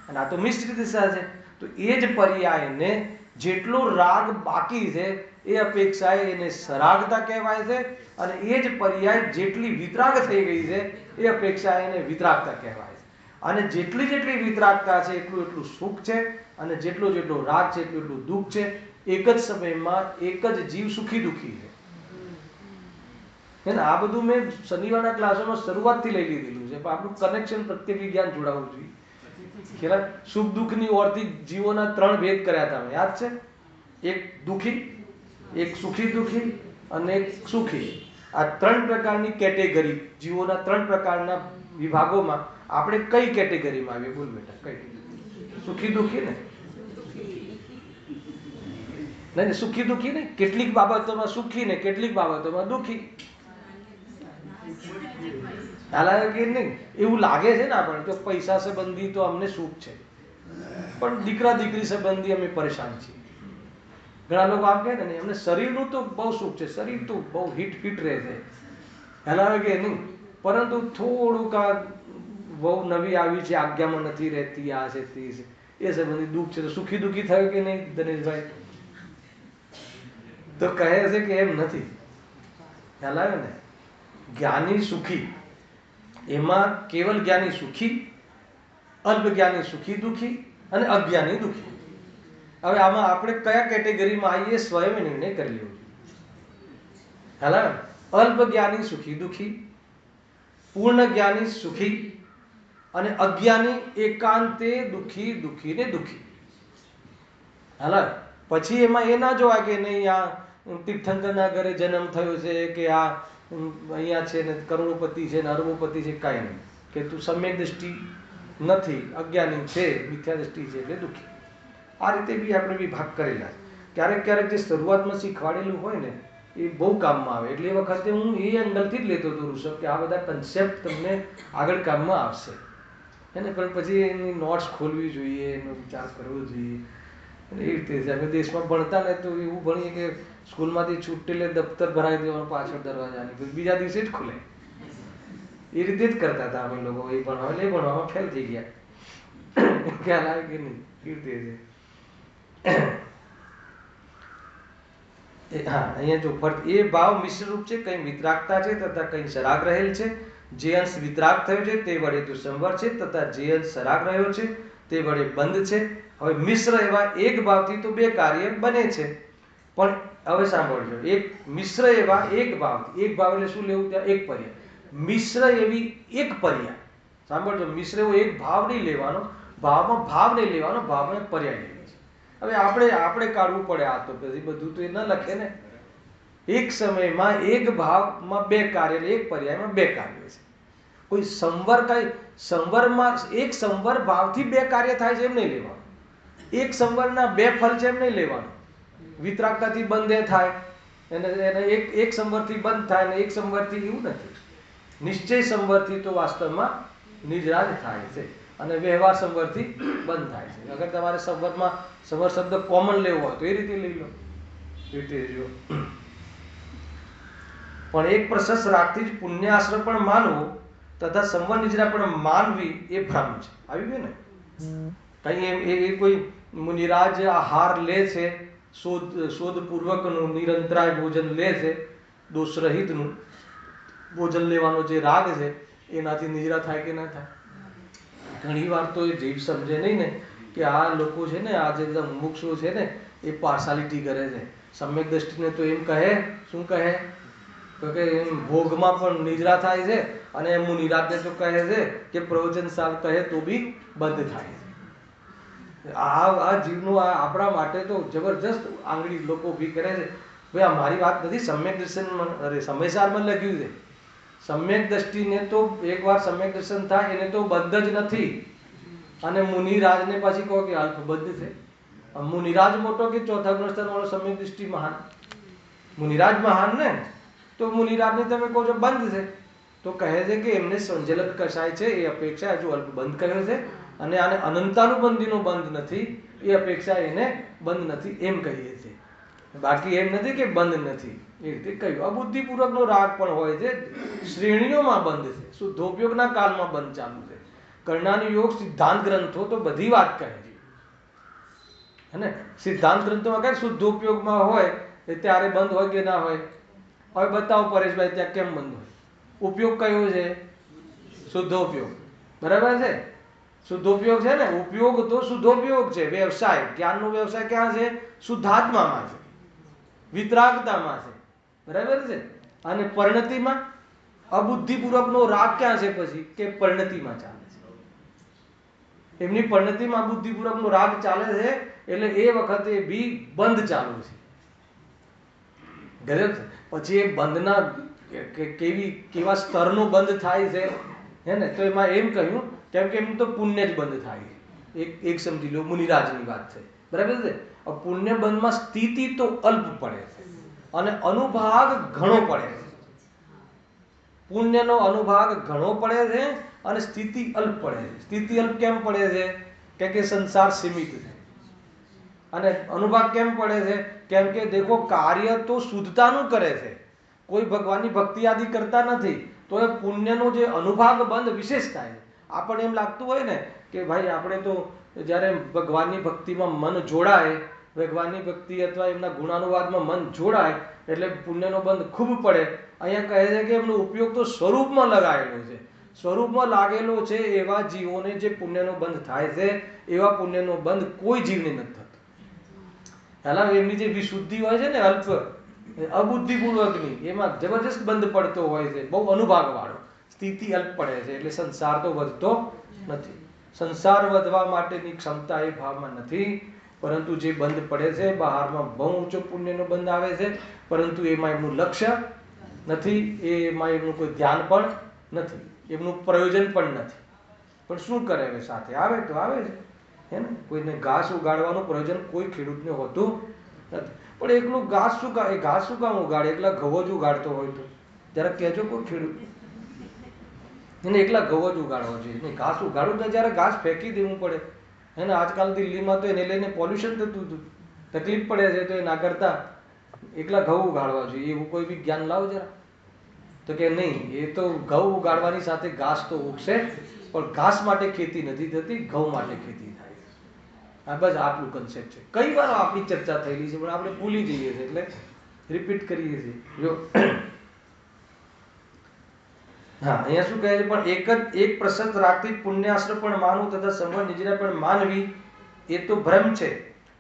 અને આ તો મિશ્ર દિશા છે. તો એ જ પર્યાયને જેટલો રાગ બાકી છે એ અપેક્ષાએ એને સરાગતા કહેવાય છે, અને એ જ પર્યાય જેટલી વિતરાગ થઈ ગઈ છે એ અપેક્ષા એને વિતરાગતા કહેવાય છે. અને જેટલી જેટલી વિતરાગતા છે એટલું એટલું સુખ છે, અને જેટલો જેટલો રાગ છે એટલું એટલું દુઃખ છે. એક જ સમયમાં એક જ જીવ સુખી દુઃખી છે. આ બધું મેં શનિવારના ક્લાસોમાં શરૂઆતથી લઈ લીધેલું છે, પણ આપણું કનેક્શન પ્રત્યેક વિજ્ઞાન જોડાવવું જોઈએ. ખેલા સુખ દુઃખની ઓરથી જીવોના 3 ભેદ કર્યા હતા, યાદ છે? એક દુઃખી, એક સુખી દુઃખી અને એક સુખી. આ 3 પ્રકારની કેટેગરી જીવોના 3 પ્રકારના વિભાગોમાં આપણે કઈ કેટેગરીમાં આવીએ? બોલ બેટા, કઈ? સુખી દુઃખી ને? નહીં, સુખી દુઃખી ને. કેટલીક બાબતોમાં સુખી ને કેટલીક બાબતોમાં દુઃખી. હાલાકી નહીં, એવું લાગે છે ને આપણને તો પૈસા સંબંધી તો અમને સુખ છે, પણ દીકરા દીકરી સંબંધી અમે પરેશાન છીએ. ઘણા લોકો આમ કહે ને એમને શરીરનું તો બહુ સુખ છે, શરીર તો બહુ હિટ રહે છે, હાલાકી નહીં, પરંતુ થોડુંક આ બહુ નવી આવી છે, આજ્ઞામાં નથી રહેતી, આ છે તે છે, એ સંબંધી દુઃખ છે. તો સુખી દુઃખી થયું કે નહીં દિનેશભાઈ? તો કહે છે કે એમ નથી. ખ્યાલ આવ્યો ને? જ્ઞાની સુખી, એમાં કેવલ જ્ઞાની સુખી, અલ્પ જ્ઞાની સુખી દુઃખી અને અજ્ઞાની દુઃખી. હવે આમાં આપણે કયા કેટેગરીમાં આવીએ સ્વયં નિર્ણય કરી લેવો જોઈએ. ખ્યાલ આવ્યો? અલ્પ જ્ઞાની સુખી દુઃખી, પૂર્ણ જ્ઞાની સુખી અને અજ્ઞાની એકાંતે દુઃખી દુઃખી ને દુઃખી. હાલ પછી એમાં એ ના જોવાય કે નહીં આ તીર્થંકરના ઘરે જન્મ થયો છે કે આ અહીંયા છે ને કરોડોપતિ છે ને અરબોપતિ છે, કાંઈ નહીં, કે તું સમ્યક દ્રષ્ટિ નથી, અજ્ઞાની છે, મિથ્યા દ્રષ્ટિ છે એટલે દુઃખી. આ રીતે બી આપણે વિભાગ કરેલા. ક્યારેક ક્યારેક જે શરૂઆતમાં શીખવાડેલું હોય ને એ બહુ કામમાં આવે, એટલે એ વખતે હું એ એંગલથી જ લેતો હતો ઋષભ, કે આ બધા કન્સેપ્ટ તમને આગળ કામમાં આવશે. એને પણ પછી એની નોટ્સ ખોલવી જોઈએ, એનો વિચાર કરવો જોઈએ. એ રીતે છે. અમે દેશમાં ભણતા ને તો એવું ભણીએ કે સ્કૂલમાંથી છૂટે એટલે દફતર ભરાઈ દેવાનું પાછળ દરવાજાની, પછી બીજા દિવસે જ ખુલે. એ રીતે જ કરતા હતા અમે લોકો. એ ભણવામાં ફેલ થઈ ગયા. ખ્યાલ આવે કે નહીં? એ રીતે છે. હા, અહીંયા જો ફર્ક એ ભાવ મિશ્ર રૂપ છે, કઈ વિતરાગતા છે તથા કઈ સરાગ રહેલ છે. જે અંશ વિતરાગ થયો છે તે વડે તો સંવર છે, તથા જે અંશ સરાગ રહ્યો છે તે વડે બંધ છે. હવે મિશ્ર એવા એક ભાવથી તો 2 કાર્ય બને છે, પણ હવે સાંભળજો, એક મિશ્ર એવા એક ભાવથી, એક ભાવ એટલે શું લેવું? ત્યાં એક પર્યાય. મિશ્ર એવી એક પર્યાય, સાંભળજો, મિશ્ર એવો એક ભાવ નહીં લેવાનો, ભાવમાં ભાવ નહીં લેવાનો, ભાવમાં પર્યાય લેવાનો છે. હવે આપણે કાઢવું પડે આ તો, પછી બધું તો એ ન લખે ને. એક સમયમાં એક ભાવમાં 2 કાર્ય, એક પર્યાયમાં 2 કાર્ય છે. કોઈ સંવર, કઈ સંવરમાં એક સંવર ભાવથી 2 કાર્ય થાય છે એમ નહીં લેવાનું. એક સંવરના 2 ફળ છે એમ નહીં લેવાનું. વિતરાગતાથી બંધ થાય એને એક સંવરથી બંધ થાય ને એક સંવરથી, એવું નથી. નિશ્ચય સંવરથી તો વાસ્તવમાં નિજરાજ થાય છે અને વ્યવહાર સંવરથી બંધ થાય છે. અગર તમારે સંવરમાં સંવર શબ્દ કોમન લેવો હોય તો એ રીતે લઈ લો, એ રીતે જો. પણ એક પ્રશસ્ત રાગથી જ પુણ્યાશ્રમ પણ માનવો તથા સંવર નિજરા પણ માનવી એ ભ્રમ છે. આવી ગયું ને? કઈ એ કોઈ મુનિરાજ આહાર લે છે, શોધપૂર્વકનું નિરંતરાય ભોજન લે છે, દોષ રહિતનું ભોજન લેવાનો જે રાગ છે એનાથી નિજરા થાય કે ના થાય? ઘણી વાર તો એ જીવ સમજે નહીં ને કે આ લોકો છે ને, આ જે બધા મુમુક્ષુઓ છે ને એ પાર્સાલિટી કરે છે. સમ્યક દ્રષ્ટિને તો એમ કહે, શું કહે? તો કે ભોગમાં પણ નિજરા થાય છે, અને મુનિરાજને તો કહે છે કે પ્રવચન સાલ કહે તો બી બંધ થાય છે. આ જીવનું આ આપણા માટે તો જબરજસ્ત આંગળી લોકો ઊભી કરે છે. ભાઈ આ મારી વાત નથી, સમ્યક દર્શનમાં, અરે સમયસારમાં લખ્યું છે. સમ્યક દ્રષ્ટિને તો એકવાર સમ્યક દર્શન થાય એને તો બંધ જ નથી, અને મુનિરાજને પછી કહો કે અલ્પબદ્ધ છે. મુનિરાજ મોટો કે ચોથા ગુણસ્તર વાળો સમ્યક દૃષ્ટિ મહાન? મુનિરાજ મહાન ને, તો મુનિરાજને તમે કહો છો બંધ છે, તો કહે છે કે એમને સંજલક કસાય છે એ અપેક્ષા હજુ અલ્પ બંધ કર્યો છે, અને આને અનંતાનુબંધીનો બંધ નથી એ અપેક્ષા એને બંધ નથી એમ કહીએ છીએ. બાકી એમ નથી કે બંધ નથી, એ રીતે કહ્યું. અબુદ્ધિપૂર્વકનો રાગ પણ હોય છે, શ્રેણીઓમાં બંધ છે, શુદ્ધોપયોગના કાળમાં બંધ ચાલુ છે. કર્ણાની યોગ સિદ્ધાંત ગ્રંથો તો બધી વાત કહે છે. હે ને? સિદ્ધાંત ગ્રંથોમાં કઈ શુદ્ધ ઉપયોગમાં હોય એ ત્યારે બંધ હોય કે ના હોય? હવે બતાવો પરેશભાઈ, ત્યાં કેમ બંધ હોય? ઉપયોગ કયો છે? શુદ્ધ ઉપયોગ. બરાબર છે? શુદ્ધ ઉપયોગ છે ને? ઉપયોગ તો શુદ્ધોપયોગ છે. વ્યવસાય, જ્ઞાનનો વ્યવસાય ક્યાં છે? શુદ્ધાત્મામાં છે, વિતરાગતામાં છે. બરાબર છે? અને પરિણતિમાં અબુદ્ધિપૂર્વકનો રાગ ક્યાં છે પછી? કે પરિણતિમાં ચાલે છે. એમની પરિણતિમાં અબુદ્ધિપૂર્વકનો રાગ ચાલે છે, એટલે એ વખતે બી બંધ ચાલુ છે. ગજબ છે. પછી એ બંધના કેવા સ્તરનો બંધ થાય છે, હે ને? તો એમાં એમ કહ્યું, કેમ કે એમ તો પુણ્ય જ બંધ થાય છે. એક સમજી લો, મુનિરાજની વાત છે. બરાબર છે? પુણ્ય બંધમાં સ્થિતિ તો અલ્પ પડે છે અને અનુભાગ ઘણો પડે છે. પુણ્યનો અનુભાગ ઘણો પડે છે અને સ્થિતિ અલ્પ પડે છે. સ્થિતિ અલ્પ કેમ પડે છે? કે સંસાર સીમિત છે. અને અનુભાગ કેમ પડે છે? કેમ કે દેખો, કાર્ય તો શુદ્ધતાનું કરે છે, કોઈ ભગવાનની ભક્તિ આદિ કરતા નથી, તો એ પુણ્યનો જે અનુભાગ બંધ વિશેષ થાય છે. આપણને એમ લાગતું હોય ને કે ભાઈ આપણે તો જ્યારે ભગવાનની ભક્તિમાં મન જોડાય, ભગવાનની ભક્તિ અથવા એમના ગુણાનુવાદમાં મન જોડાય એટલે પુણ્યનો બંધ ખૂબ પડે. અહીંયા કહે છે કે એમનો ઉપયોગ તો સ્વરૂપમાં લગાવેલો છે. સ્વરૂપમાં લાગેલો છે એવા જીવોને જે પુણ્યનો બંધ થાય છે, એવા પુણ્યનો બંધ કોઈ જીવને નથી થતો. પહેલા એમની જે વિશુદ્ધિ હોય છે ને, અલ્પ અબુદ્ધિપૂર્વકની, એમાં જબરજસ્ત બંધ પડતો હોય છે, બહુ અનુભાગ વાળો. સ્થિતિ અલ્પ પડે છે એટલે સંસાર તો વધતો નથી. સંસાર વધવા માટેની ક્ષમતા એ ભાવમાં નથી, પરંતુ જે બંધ પડે છે બહારમાં બહુ ઊંચો પુણ્યનો બંધ આવે છે, પરંતુ એમાં એમનું લક્ષ્ય નથી, એમાં એમનું કોઈ ધ્યાન પણ નથી, એમનું પ્રયોજન પણ નથી. પણ શું કરે? હવે સાથે આવે તો આવે છે, હે ને? કોઈને ઘાસ ઉગાડવાનું પ્રયોજન કોઈ ખેડૂતને હોતું નથી. પણ એકલું ઘાસ શું કામ? એ ઘાસ શું કામ ઉગાડે? એકલા ઘઉં જ ઉગાડતો હોય તો જરા કહેજો કોઈ ખેડૂત. એને એકલા ઘઉં જ ઉગાડવા જોઈએ. નહીં, ઘાસ ઉગાડવું તો જ્યારે ઘાસ ફેંકી દેવું પડે, હે ને? આજકાલ દિલ્હીમાં તો એને લઈને પોલ્યુશન થતું હતું, તકલીફ પડે છે, તો એના કરતા એકલા ઘઉં ઉગાડવા જોઈએ. એવું કોઈ બી જ્ઞાન લાવો જરા. તો કે નહીં, એ તો ઘઉં ઉગાડવાની સાથે ઘાસ તો ઉગશે, પણ ઘાસ માટે ખેતી નથી થતી, ઘઉં માટે ખેતી થાય. આ બસ આટલું કન્સેપ્ટ છે. કઈ વાર આપણી ચર્ચા થયેલી છે, પણ આપણે ભૂલી જઈએ છીએ, એટલે રિપીટ કરીએ છીએ. જો હા, અહીંયા શું કહે છે? પણ એક પ્રસંગ રાખતી પુણ્યાશ્ર પણ માનવું તથા સંવર નિજરા પણ માનવી, એ તો ભ્રમ છે.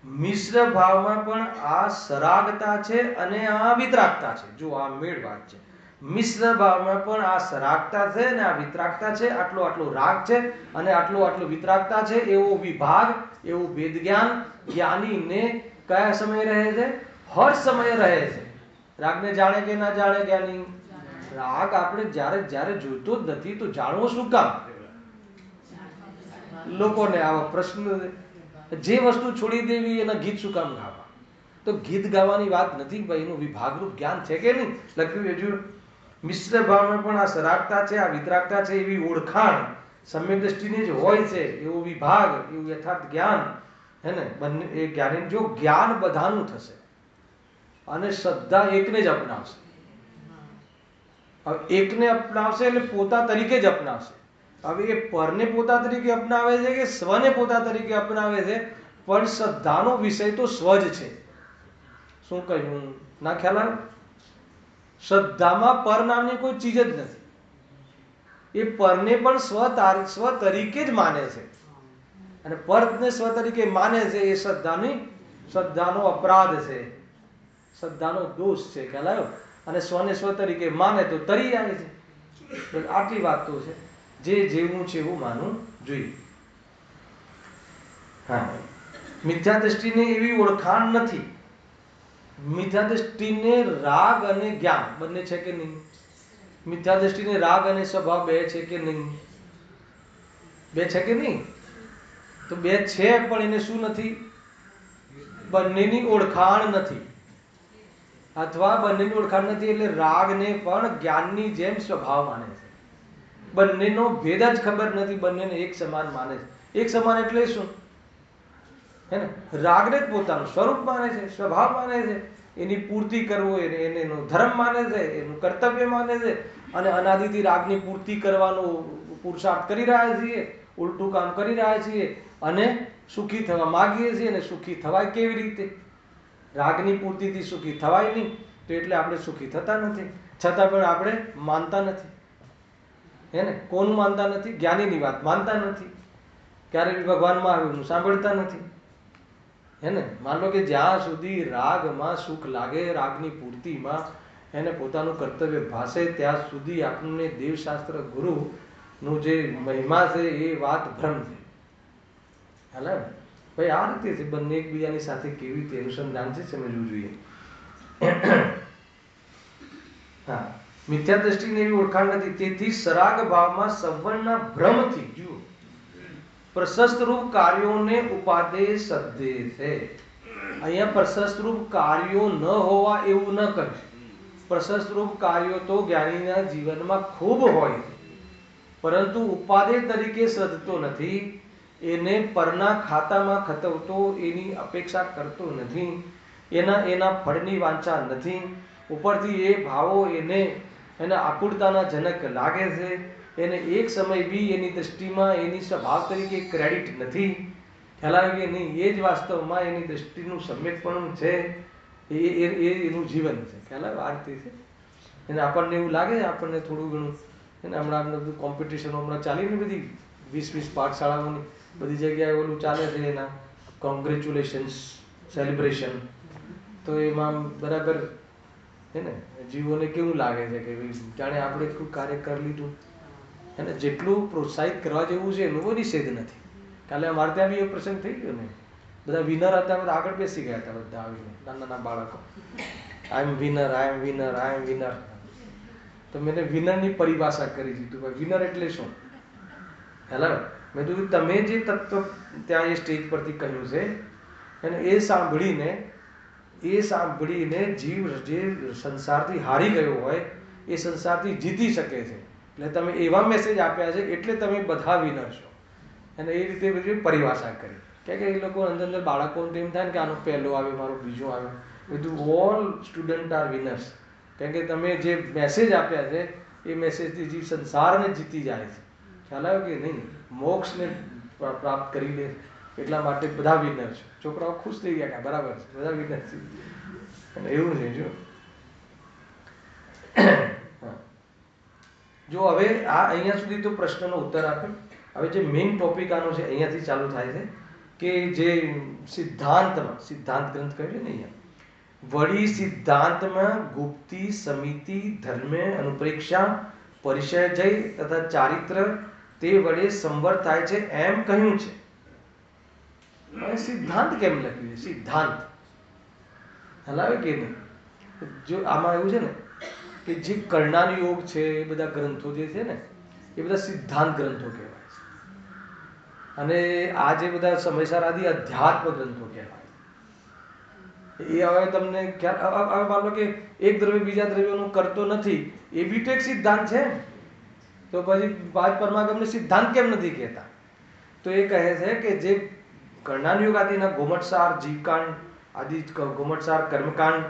મિશ્ર ભાવમાં પણ આ સરાગતા છે અને આ વિતરાગતા છે. જો આ મેળ વાત છે. મિશ્ર ભાવમાં પણ આ સરાગતા છે અને આ વિતરાગતા છે. આટલો આટલો રાગ છે અને આટલો આટલો વિતરાગતા છે. એવો વિભાગ, એવું વેદ જ્ઞાન જ્ઞાનીને કયા સમયે રહે છે? હર સમયે રહે છે. રાગને જાણે કે ના જાણે જ્ઞાની? રાગ આપણે જ્યારે જ્યારે જોઈતો જ નથી તો જાણવો શું કામ? લોકોને આવો પ્રશ્ન, જે વસ્તુ છોડી દેવી એના ગીત શું કામ ગાવા? તો ગીત ગાવાની વાત નથી ભાઈ, એનું વિભાગરૂપ જ્ઞાન છે કે નહીં? લખ્યું હજુ મિશ્ર ભાવમાં પણ આ સરાગતા છે, આ વિતરાગતા છે, એવી ઓળખાણ સમ્યક દ્રષ્ટિની જ હોય છે, એવો વિભાગ, એવું યથાર્થ જ્ઞાન, હે ને? બંને એ જ્ઞાની, જો જ્ઞાન બધાનું થશે અને શ્રદ્ધા એકને જ અપનાવશે. હવે એકને અપનાવશે એટલે પોતા તરીકે જ અપનાવશે. હવે એ પરને પોતા તરીકે અપનાવે છે કે સ્વને પોતા તરીકે અપનાવે છે? પણ શ્રદ્ધાનો વિષય તો સ્વ જ છે. શું કહ્યું? ના ખ્યાલ આવે? શ્રદ્ધામાં પર નામની કોઈ ચીજ જ નથી. એ પરને પણ સ્વ તરીકે જ માને છે, અને પરને સ્વ તરીકે માને છે. એ શ્રદ્ધાનો અપરાધ છે, શ્રદ્ધાનો દોષ છે, ખ્યાલ આવ્યો? અને સ્વને સ્વ તરીકે માને તો તરી આવે છે. આટલી વાત તો છે. જે જેવું છે એવું માનવું જોઈએ. હા, મિથ્યા દ્રષ્ટિને એવી ઓળખાણ નથી. મિથ્યા દ્રષ્ટિને રાગ અને જ્ઞાન બંને છે કે નહીં? મિથ્યા દ્રષ્ટિને રાગ અને સ્વભાવ બે છે કે નહીં? બે છે કે નહીં? તો બે છે, પણ એને શું નથી? બંનેની ઓળખાણ નથી. અથવા બંનેની ઓળખાણ નથી એટલે રાગને પણ જ્ઞાનની જેમ સ્વભાવ માને છે. બંનેનો ભેદ જ ખબર નથી, બંનેને એક સમાન માને છે. એક સમાન એટલે શું? હે ને? રાગને જ પોતાનું સ્વરૂપ માને છે, સ્વભાવ માને છે, એની પૂર્તિ કરવો એનો ધર્મ માને છે, એનું કર્તવ્ય માને છે. અને અનાદિથી રાગની પૂર્તિ કરવાનો પુરુષાર્થ કરી રહ્યા છીએ, ઉલટું કામ કરી રહ્યા છીએ. અને સુખી થવા માગીએ છીએ, અને સુખી થવાય કેવી રીતે? રાગની પૂર્તિથી સુખી થવાય નહીં, તો એટલે આપણે સુખી થતા નથી. છતાં પણ આપણે માનતા નથી, હે ને? કોનું માનતા નથી? જ્ઞાનીની વાત માનતા નથી, ક્યારે બી ભગવાનમાં આવ્યું સાંભળતા નથી, હે ને? માન લો કે જ્યાં સુધી રાગમાં સુખ લાગે, રાગની પૂર્તિમાં એને પોતાનું કર્તવ્ય ભાસે, ત્યાં સુધી આપણને દેવશાસ્ત્ર ગુરુનું જે મહિમા છે એ વાત ભ્રમ છે. હાલે ભાઈ, આ રીતે છે બંને એકબીજાની સાથે કેવી રીતે અનુસંધાન છે સમજવું જોઈએ. હા, મિથ્યા દ્રષ્ટિની એવી ઓળખાણ નથી. તેથી સરાગ ભાવમાં સંવરના ભ્રમથી જુઓ પ્રશસ્ત રૂપ કાર્યોને ઉપાદેય સદ્ધે છે. અહીંયા પ્રશસ્ત રૂપ કાર્યો ન હોવા એવું ન કહે. પ્રશસ્ત રૂપ કાર્યો તો જ્ઞાનીના જીવનમાં ખૂબ હોય છે, પરંતુ ઉપાદેય તરીકે સદતો નથી. એને પરના ખાતામાં ખતવતો એની અપેક્ષા કરતો નથી, એના ફળની વાંચા નથી. ઉપરથી એ ભાવો એના આકુળતાના જનક લાગે છે. એને એક સમય બી એની દ્રષ્ટિમાં એની સ્વભાવ તરીકે ક્રેડિટ નથી. ખ્યાલ આવે કે નહીં? એ જ વાસ્તવમાં એની દ્રષ્ટિનું સમ્યકપણું છે, એ એનું જીવન છે. ખ્યાલ આવે? આ રીતે છે. એને આપણને એવું લાગે છે, આપણને થોડું ઘણું એને હમણાં બધું કોમ્પિટિશનો હમણાં ચાલી ને બધી 20 પાઠશાળાઓની બધી જગ્યાએ ઓલું ચાલે છે, એના કોંગ્રેચ્યુલેશન્સ સેલિબ્રેશન. તો એમાં બરાબર હે ને જીવોને કેવું લાગે છે કે ભાઈ જાણે આપણે કોઈ કાર્ય કરી લીધું, એને જેટલું પ્રોત્સાહિત કરવા જેવું છે એનું કોઈ નિષેધ નથી. કાલે અમારે ત્યાં બી એ પ્રસંગ થઈ ગયો ને, બધા વિનર હતા, બધા આગળ બેસી ગયા હતા, બધા આવીને નાના બાળકો, આઈ એમ વિનર, આઈ એમ વિનર, આઈ એમ વિનર. તો મેં વિનરની પરિભાષા કરી દીધું, ભાઈ વિનર એટલે શું? હેલો, મેં કીધું તમે જે તત્વ ત્યાં એ સ્ટેજ પરથી કહ્યું છે અને એ સાંભળીને જીવ જે સંસારથી હારી ગયો હોય એ સંસારથી જીતી શકે છે, એટલે તમે એવા મેસેજ આપ્યા છે એટલે તમે બધા વિનર છો. અને એ રીતે બધી પરિભાષા કરી કે એ લોકો અંદર અંદર બાળકોને એમ થાય ને કે આનો પહેલો આવ્યો, મારો બીજો આવ્યો. બધું ઓલ સ્ટુડન્ટ આર વિનર્સ, કારણ કે તમે જે મેસેજ આપ્યા છે એ મેસેજથી જીવ સંસારને જીતી જાય છે. ખ્યાલ આવ્યો કે નહીં? મોક્ષને પ્રાપ્ત કરી લે, એટલા માટે બધા વિનર છે. છોકરાઓ ખુશ થઈ ગયા કે બરાબર છે, બધા વિનર છે. અને એવું છે. જો હવે આ અહીંયા સુધી તો પ્રશ્નનો ઉત્તર આપ્યો. હવે જે મેઇન ટોપિક આનો છે અહીંયાથી ચાલુ થાય છે કે જે સિદ્ધાંત ગ્રંથ કહ્યું છે ને અહીંયા, વળી સિદ્ધાંતમાં ગુપ્તિ સમિતિ ધર્મે અનુપ્રેક્ષા પરિચય જય તથા ચારિત્ર તે વડે સંવર થાય છે એમ કહ્યું છે. સિદ્ધાંત કેમ લખ્યું છે? સિદ્ધાંત હલાવે કે નહીં? જો આમાં એવું છે ને કે જે કર્ણાન યોગ છે એ બધા ગ્રંથો જે છે ને એ બધા સિદ્ધાંત ગ્રંથો કહેવાય છે, અને આ જે બધા સમયસાર આદિ અધ્યાત્મ ગ્રંથો કહેવાય. એ હવે તમને ખ્યાલ, હવે માનો કે એક દ્રવ્ય બીજા દ્રવ્યનું કરતો નથી, એ બી તો એક સિદ્ધાંત છે. તો પછી પાંચ પરમાગમને સિદ્ધાંત કેમ નથી કહેતા? તો એ કહે છે કે જે કર્ણાનુયોગ આદિના ગોમટસાર, જીવકાંડ આદિ, ગોમટસાર, કર્મકાંડ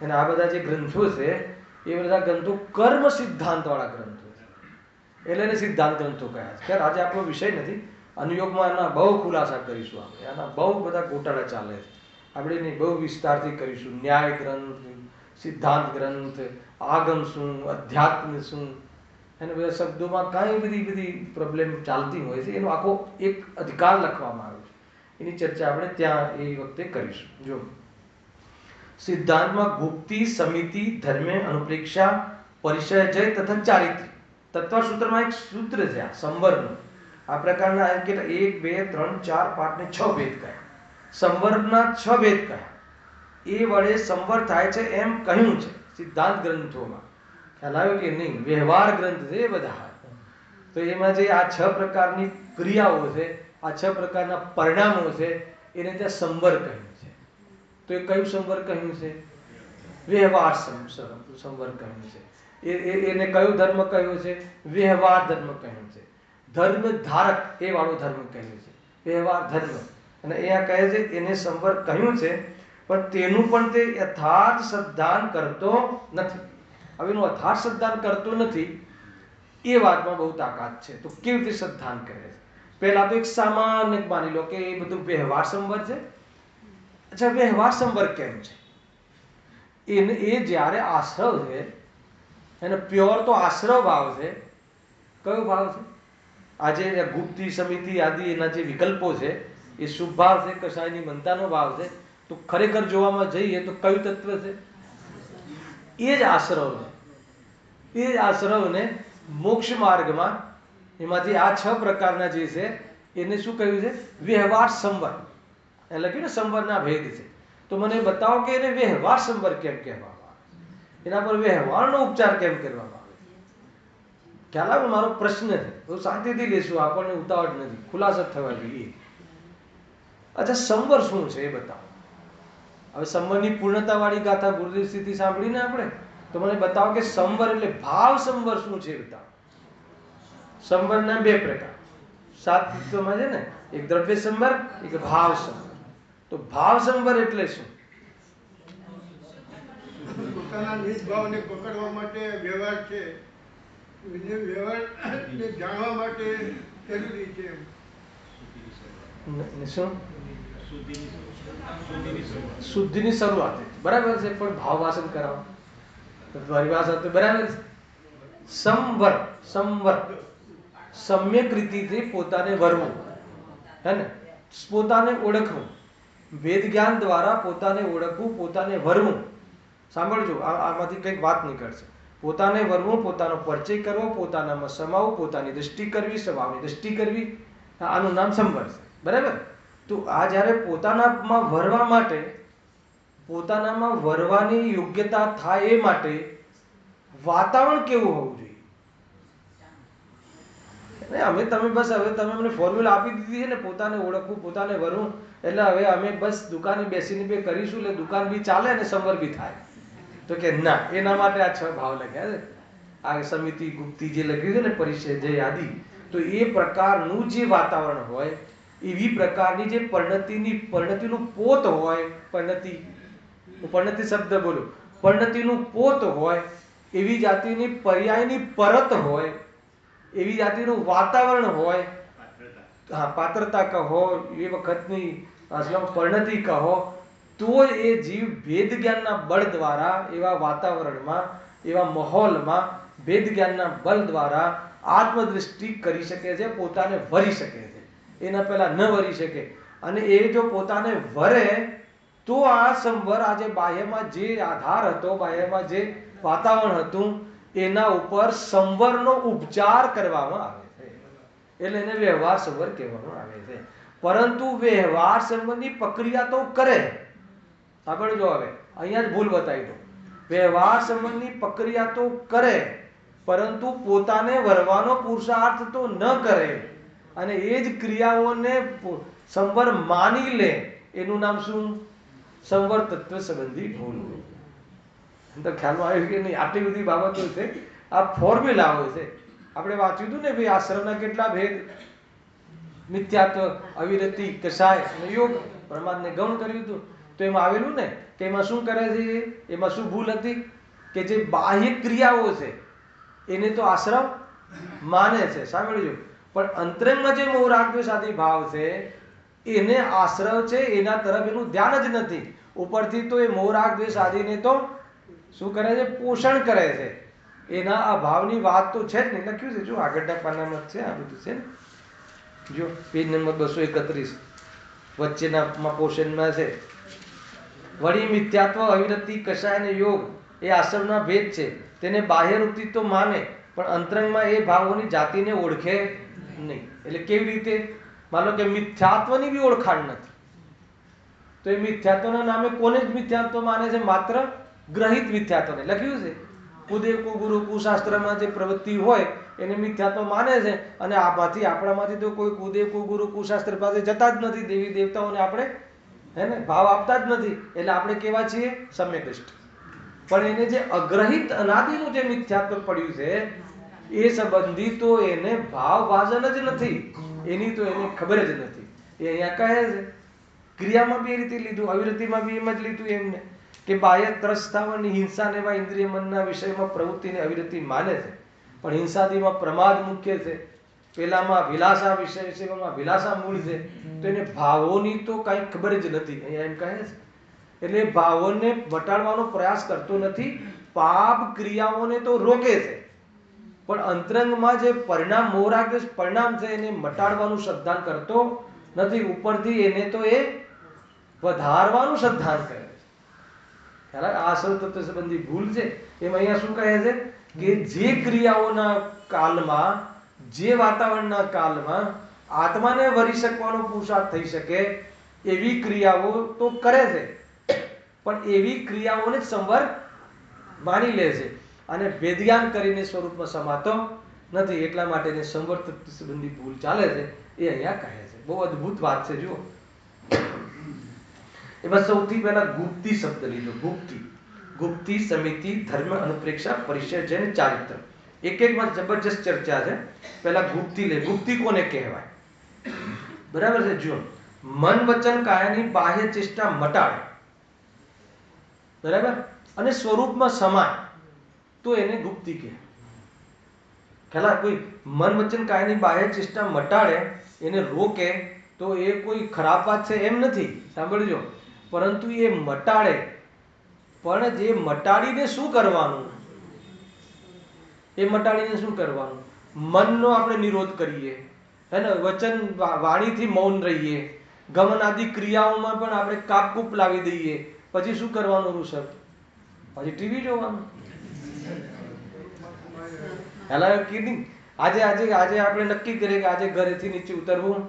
અને આ બધા જે ગ્રંથો છે એ બધા ગ્રંથો કર્મ સિદ્ધાંત વાળા ગ્રંથો છે, એટલે એને સિદ્ધાંત ગ્રંથો કહ્યા છે. આજે આપણો વિષય નથી, અનુયોગમાં એના બહુ ખુલાસા કરીશું, આપણે એના બહુ બધા ગોટાળા ચાલે છે, આપણે એની બહુ વિસ્તારથી કરીશું. ન્યાય ગ્રંથ, સિદ્ધાંત ગ્રંથ, આગમ શું, અધ્યાત્મ શું, એને બધા શબ્દોમાં કાંઈ બધી પ્રોબ્લેમ ચાલતી હોય છે. એનો આખો એક અધિકાર લખવામાં આવ્યો છે, એની ચર્ચા આપણે ત્યાં એ વખતે કરીશું. જો સિદ્ધાંતમાં ગુપ્તિ સમિતિ ધર્મે અનુપ્રેક્ષા પરિચય જય તથા ચારિત્ર તત્વસૂત્રમાં એક સૂત્ર છે આ સંવરનું. આ પ્રકારના 1, 2, 3, 4, 5 ને 6 ભેદ કહ્યા. સંવરના 6 ભેદ કહ્યા. એ વડે સંવર થાય છે એમ કહ્યું છે સિદ્ધાંત ગ્રંથોમાં. ખ્યાલ આવ્યો કે નહીં? વ્યવહાર ગ્રંથ છે એ બધા. તો એમાં જે આ 6 પ્રકારની ક્રિયાઓ છે, આ 6 પ્રકારના પરિણામો છે, એને ત્યાં સંવર કહ્યું છે. તો એ કયું સંવર કહ્યું છે? વ્યવહાર સંવર કહ્યું છે. એને કયો ધર્મ કહ્યું છે? વ્યવહાર ધર્મ કહ્યું છે. ધર્મ ધારક એ વાળો ધર્મ કહ્યું છે, વ્યવહાર ધર્મ. અને અહીંયા કહે છે એને સંવર કહ્યું છે, પણ તેનું પણ તે યથાર્થ શ્રદ્ધાન કરતો નથી. હવે એનું યથાર્થ શ્રદ્ધાન કરતો નથી એ વાતમાં બહુ તાકાત છે. તો કેવી રીતે શ્રદ્ધાન કરે છે? પહેલા તો એક સામાન્ય માની લો કે એ બધું વ્યવહાર સંવર છે. અચ્છા, વ્યવહાર સંવર કેમ છે? એ જ્યારે આશ્રવ છે એને પ્યોર તો આશ્રવ ભાવ છે. કયો ભાવ છે? આજે ગુપ્તી સમિતિ આદિ એના જે વિકલ્પો છે એ શુભ ભાવ છે, કસાયની મનતાનો ભાવ છે. તો ખરેખર જોવામાં જઈએ તો કયું તત્વ છે? એ જ આશ્રવ છે. એ જ આશ્રવને મોક્ષ માર્ગમાં એમાંથી આ 6 પ્રકારના જે છે એને શું કહ્યું છે? વ્યવહાર સંવર. એ લખ્યું ને સંવરના ભેદ છે. તો મને બતાવો કે એને વ્યવહાર સંવર કેમ કહેવામાં આવે? એના પર વ્યવહારનો ઉપચાર કેમ કરવામાં આવે? ખ્યાલ આવે? મારો પ્રશ્ન છે. બહુ શાંતિથી લેશું, આપણને ઉતાવળ નથી, ખુલાસા થવા જોઈએ. અચ્છા, સંવર શું છે એ બતાવો. હવે સંવરની પૂર્ણતા વાળી ગાથા ગુરુદેવ સ્થિતિ સાંભળીને આપણે, તો મને બતાવો કે સંવર એટલે ભાવ સંવર શું છે એ બતાવો. સંવરના 2 પ્રકાર 7 તત્વમાં છે ને, એક દ્રવ્ય સંવર, એક ભાવ સંવર. તો ભાવ સંવર એટલે શું? પોતાના નિજ ભાવને પકડવા માટે વ્યવહાર છે, વ્યવહારને જાણવા માટે જરૂરી છે. શું? શુદ્ધિની શુદ્ધિની શરૂઆત છે, બરાબર છે. પણ ભાવ વાસન કરાવો તો તમારી ભાષા તો બરાબર છે. સંવર, સંવર સમ્યક રીતિથી પોતાને વરવું, હે ને, પોતાને ઓળખવું, વેદ જ્ઞાન દ્વારા પોતાને ઓળખવું, પોતાને વરવું. સાંભળજો, આમાંથી કંઈક વાત નીકળશે. પોતાને વરવું, પોતાનો પરિચય કરવો, પોતાનામાં સમાવવું, પોતાની દૃષ્ટિ કરવી, સ્વભાવની દૃષ્ટિ કરવી, આનું નામ સંવર છે, બરાબર. તો આ જ્યારે પોતાનામાં વરવા માટે, પોતાનામાં વરવાની યોગ્યતા થાય એ માટે વાતાવરણ કેવું હોવું જોઈએ? અમે તમે બસ હવે તમે અમને ફોર્મ્યુલા આપી દીધી છે ને, પોતાને ઓળખવું, પોતાને વરવું, એટલે હવે અમે બસ દુકાને બેસીને બે કરીશું એટલે દુકાન બી ચાલે અને સંવર બી થાય. તો કે ના, એના માટે આ 6 ભાવ લખ્યા છે. આ સમિતિ ગુપ્તી જે લખ્યું છે ને, પરિચય જય આદિ, તો એ પ્રકારનું જે વાતાવરણ હોય, એવી પ્રકારની જે પરિણતિનું પોત હોય, પરિણતિ શબ્દ બોલો, પરિણતિનું પોત હોય, એવી જાતિની પર્યાયની પરત હોય, એવી જાતિનું વાતાવરણ હોય, હા, પાત્રતા કહો, એ વખતની પરિણતિ કહો, તો એ જીવ ભેદ જ્ઞાનના બળ દ્વારા એવા વાતાવરણમાં, એવા માહોલમાં ભેદ જ્ઞાનના બળ દ્વારા આત્મદૃષ્ટિ કરી શકે છે, પોતાને વરી શકે છે. એના પહેલા ન વરી શકે. અને એ જો પોતાને વરે તો આ સંવર, આજે બાહ્યમાં જે આધાર હતો, બાહ્યમાં જે વાતાવરણ હતું, એના ઉપર સંવરનો ઉપચાર કરવામાં આવે છે. એટલે એને વ્યવહાર સંવર કહેવામાં આવે છે. પરંતુ વ્યવહાર સંવરની પ્રક્રિયા તો કરે. સાંભળજો, હવે અહીંયા જ ભૂલ બતાવી દો. વ્યવહાર સંવરની પ્રક્રિયા તો કરે, પરંતુ પોતાને વરવાનો પુરુષાર્થ તો ન કરે. અને એ જ ક્રિયાઓને સંવર માની લે, એનું નામ શું? સંવર તત્વ સંબંધી ભૂલ. તો ખ્યાલમાં આવ્યું કે નહીં? આટલી બધી બાબતો છે, આ ફોર્મ્યુલાઓ છે. આપણે વાંચ્યું હતું ને ભાઈ, આશ્રમના કેટલા ભેદ? મિથ્યાત્વ, અવિરતિ, કષાય અને યોગ. પરમાત્માને ગૌણ કર્યું હતું. તો એમાં આવેલું ને કે એમાં શું કરે છે? એમાં શું ભૂલ હતી? કે જે બાહ્ય ક્રિયાઓ છે એને તો આશ્રમ માને છે, સાંભળજો, પણ અંતરંગમાં જે મોહ રાગ દ્વેષ આદિ ભાવ છે એને આશ્રવ છે, એના તરફ એનું ધ્યાન જ નથી. ઉપરથી તો એ મોહ રાગ દ્વેષ આદિને તો શું કરે છે? પોષણ કરે છે. એના આ ભાવની વાત તો છે જ નહીં. લખ્યું છે, જો આગળના પાનામાં છે, આ બધું છે ને, જો પેજ નંબર 231 વચ્ચેના પોષણમાં છે. વળી મિથ્યાત્વ, અવિરતિ, કષાય અને યોગ એ આશ્રમના ભેદ છે. તેને બાહ્ય રૂપથી તો માને, પણ અંતરંગમાં એ ભાવોની જાતિને ઓળખે નહીં. એટલે કેવી રીતે? માનો કે મિથ્યાત્વની બી ઓળખાણ નથી, તો એ મિથ્યાત્વના નામે કોને જ મિથ્યાત્વ માને છે? માત્ર ગ્રહિત મિથ્યાત્વને. લખ્યું છે, કુદેવ કુગુરુ કુશાસ્ત્રમાં જે પ્રવૃત્તિ હોય એને મિથ્યાત્વ માને છે. અને આપણામાંથી તો કોઈ કુદેવ કુગુરુ કુશાસ્ત્ર પાસે જતા જ નથી. દેવી દેવતાઓને આપણે ભાવ આપતા જ નથી. એટલે આપણે કેવા છીએ? સમ્યકનિષ્ઠ. પણ એને જે અગ્રહિત અનાદિનું જે મિથ્યાત્વ પડ્યું છે એ સંબંધી તો એને ભાવ ભાજન જ નથી, એની તો એને ખબર જ નથી. એ અહીંયા કહે છે, ક્રિયામાં બી એ રીતે લીધું, અવિરતિમાં બી એમ જ લીધું એમને, કે બાહ્ય ત્રસ્તાવની હિંસા ને એવા ઇન્દ્રિય મનના વિષયમાં પ્રવૃત્તિને અવિરતિ માને છે, પણ હિંસાદીમાં પ્રમાદ મુખ્ય છે. પેલામાં વિલાસા વિષયમાં વિલાસા મૂળ છે, તો એને ભાવોની તો કાંઈ ખબર જ નથી, અહીંયા એમ કહે છે. એટલે એ ભાવોને મટાડવાનો પ્રયાસ કરતો નથી, પાપ ક્રિયાઓને તો રોકે છે, પણ અંતરંગમાં જે પરિણામ મોરાગ્રસ્ત પરિણામ છે એને મટાડવાનું શ્રદ્ધાન કરતો નથી. ઉપરથી એને તો એ વધારવાનું શ્રદ્ધાન કરે છે. આ સૌતત્વ સંબંધી ભૂલ છે. એમ અહીંયા શું કહે છે કે જે ક્રિયાઓના કાલમાં, જે વાતાવરણના કાલમાં આત્માને વરી શકવાનો પુરુષાર્થ થઈ શકે એવી ક્રિયાઓ તો કરે છે, પણ એવી ક્રિયાઓને જ સંવર માની લે છે અને ભેદજ્ઞાન કરીને સ્વરૂપમાં સમાતો નથી. એટલા માટે એને સંવર તત્વ સંબંધી ભૂલ ચાલે છે, એ અહીંયા કહે છે. બહુ અદ્ભુત વાત છે. જુઓ, એમાં સૌથી પહેલા ગુપ્તિ શબ્દ લીધો. ગુપ્તિ, ગુપ્તિ, સમિતિ, ધર્મ, અનુપ્રેક્ષા, પરિચય અને ચારિત્ર. એક એકમાં જબરજસ્ત ચર્ચા છે. પહેલા ગુપ્તિ લે. ગુપ્તિ કોને કહેવાય? બરાબર છે. જુઓ, મન વચન કાયાની બાહ્ય ચેષ્ટા મટાડે, બરાબર, અને સ્વરૂપમાં સમાય, તો એને ગુપ્તિ કહે. ખેલા કોઈ મન વચન કાયાની બાહ્ય ચેષ્ટા મટાડે, એને રોકે, તો એ કોઈ ખરાબ વાત છે એમ નથી, સાંભળજો. પરંતુ એ મટાડે, પણ જે મટાડીને શું કરવાનું? એ મટાડીને શું કરવાનું? મનનો આપણે નિરોધ કરીએ, હે ને, વચન વાણીથી મૌન રહીએ, ગમન આદિ ક્રિયાઓમાં પણ આપણે કાપકૂપ લાવી દઈએ, પછી શું કરવાનું ઋષભ? પછી ટીવી જોવાનું. હેલા કીધી આજે આજે આજે આપણે નક્કી કરીએ કે આજે ઘરેથી નીચે ઉતરવું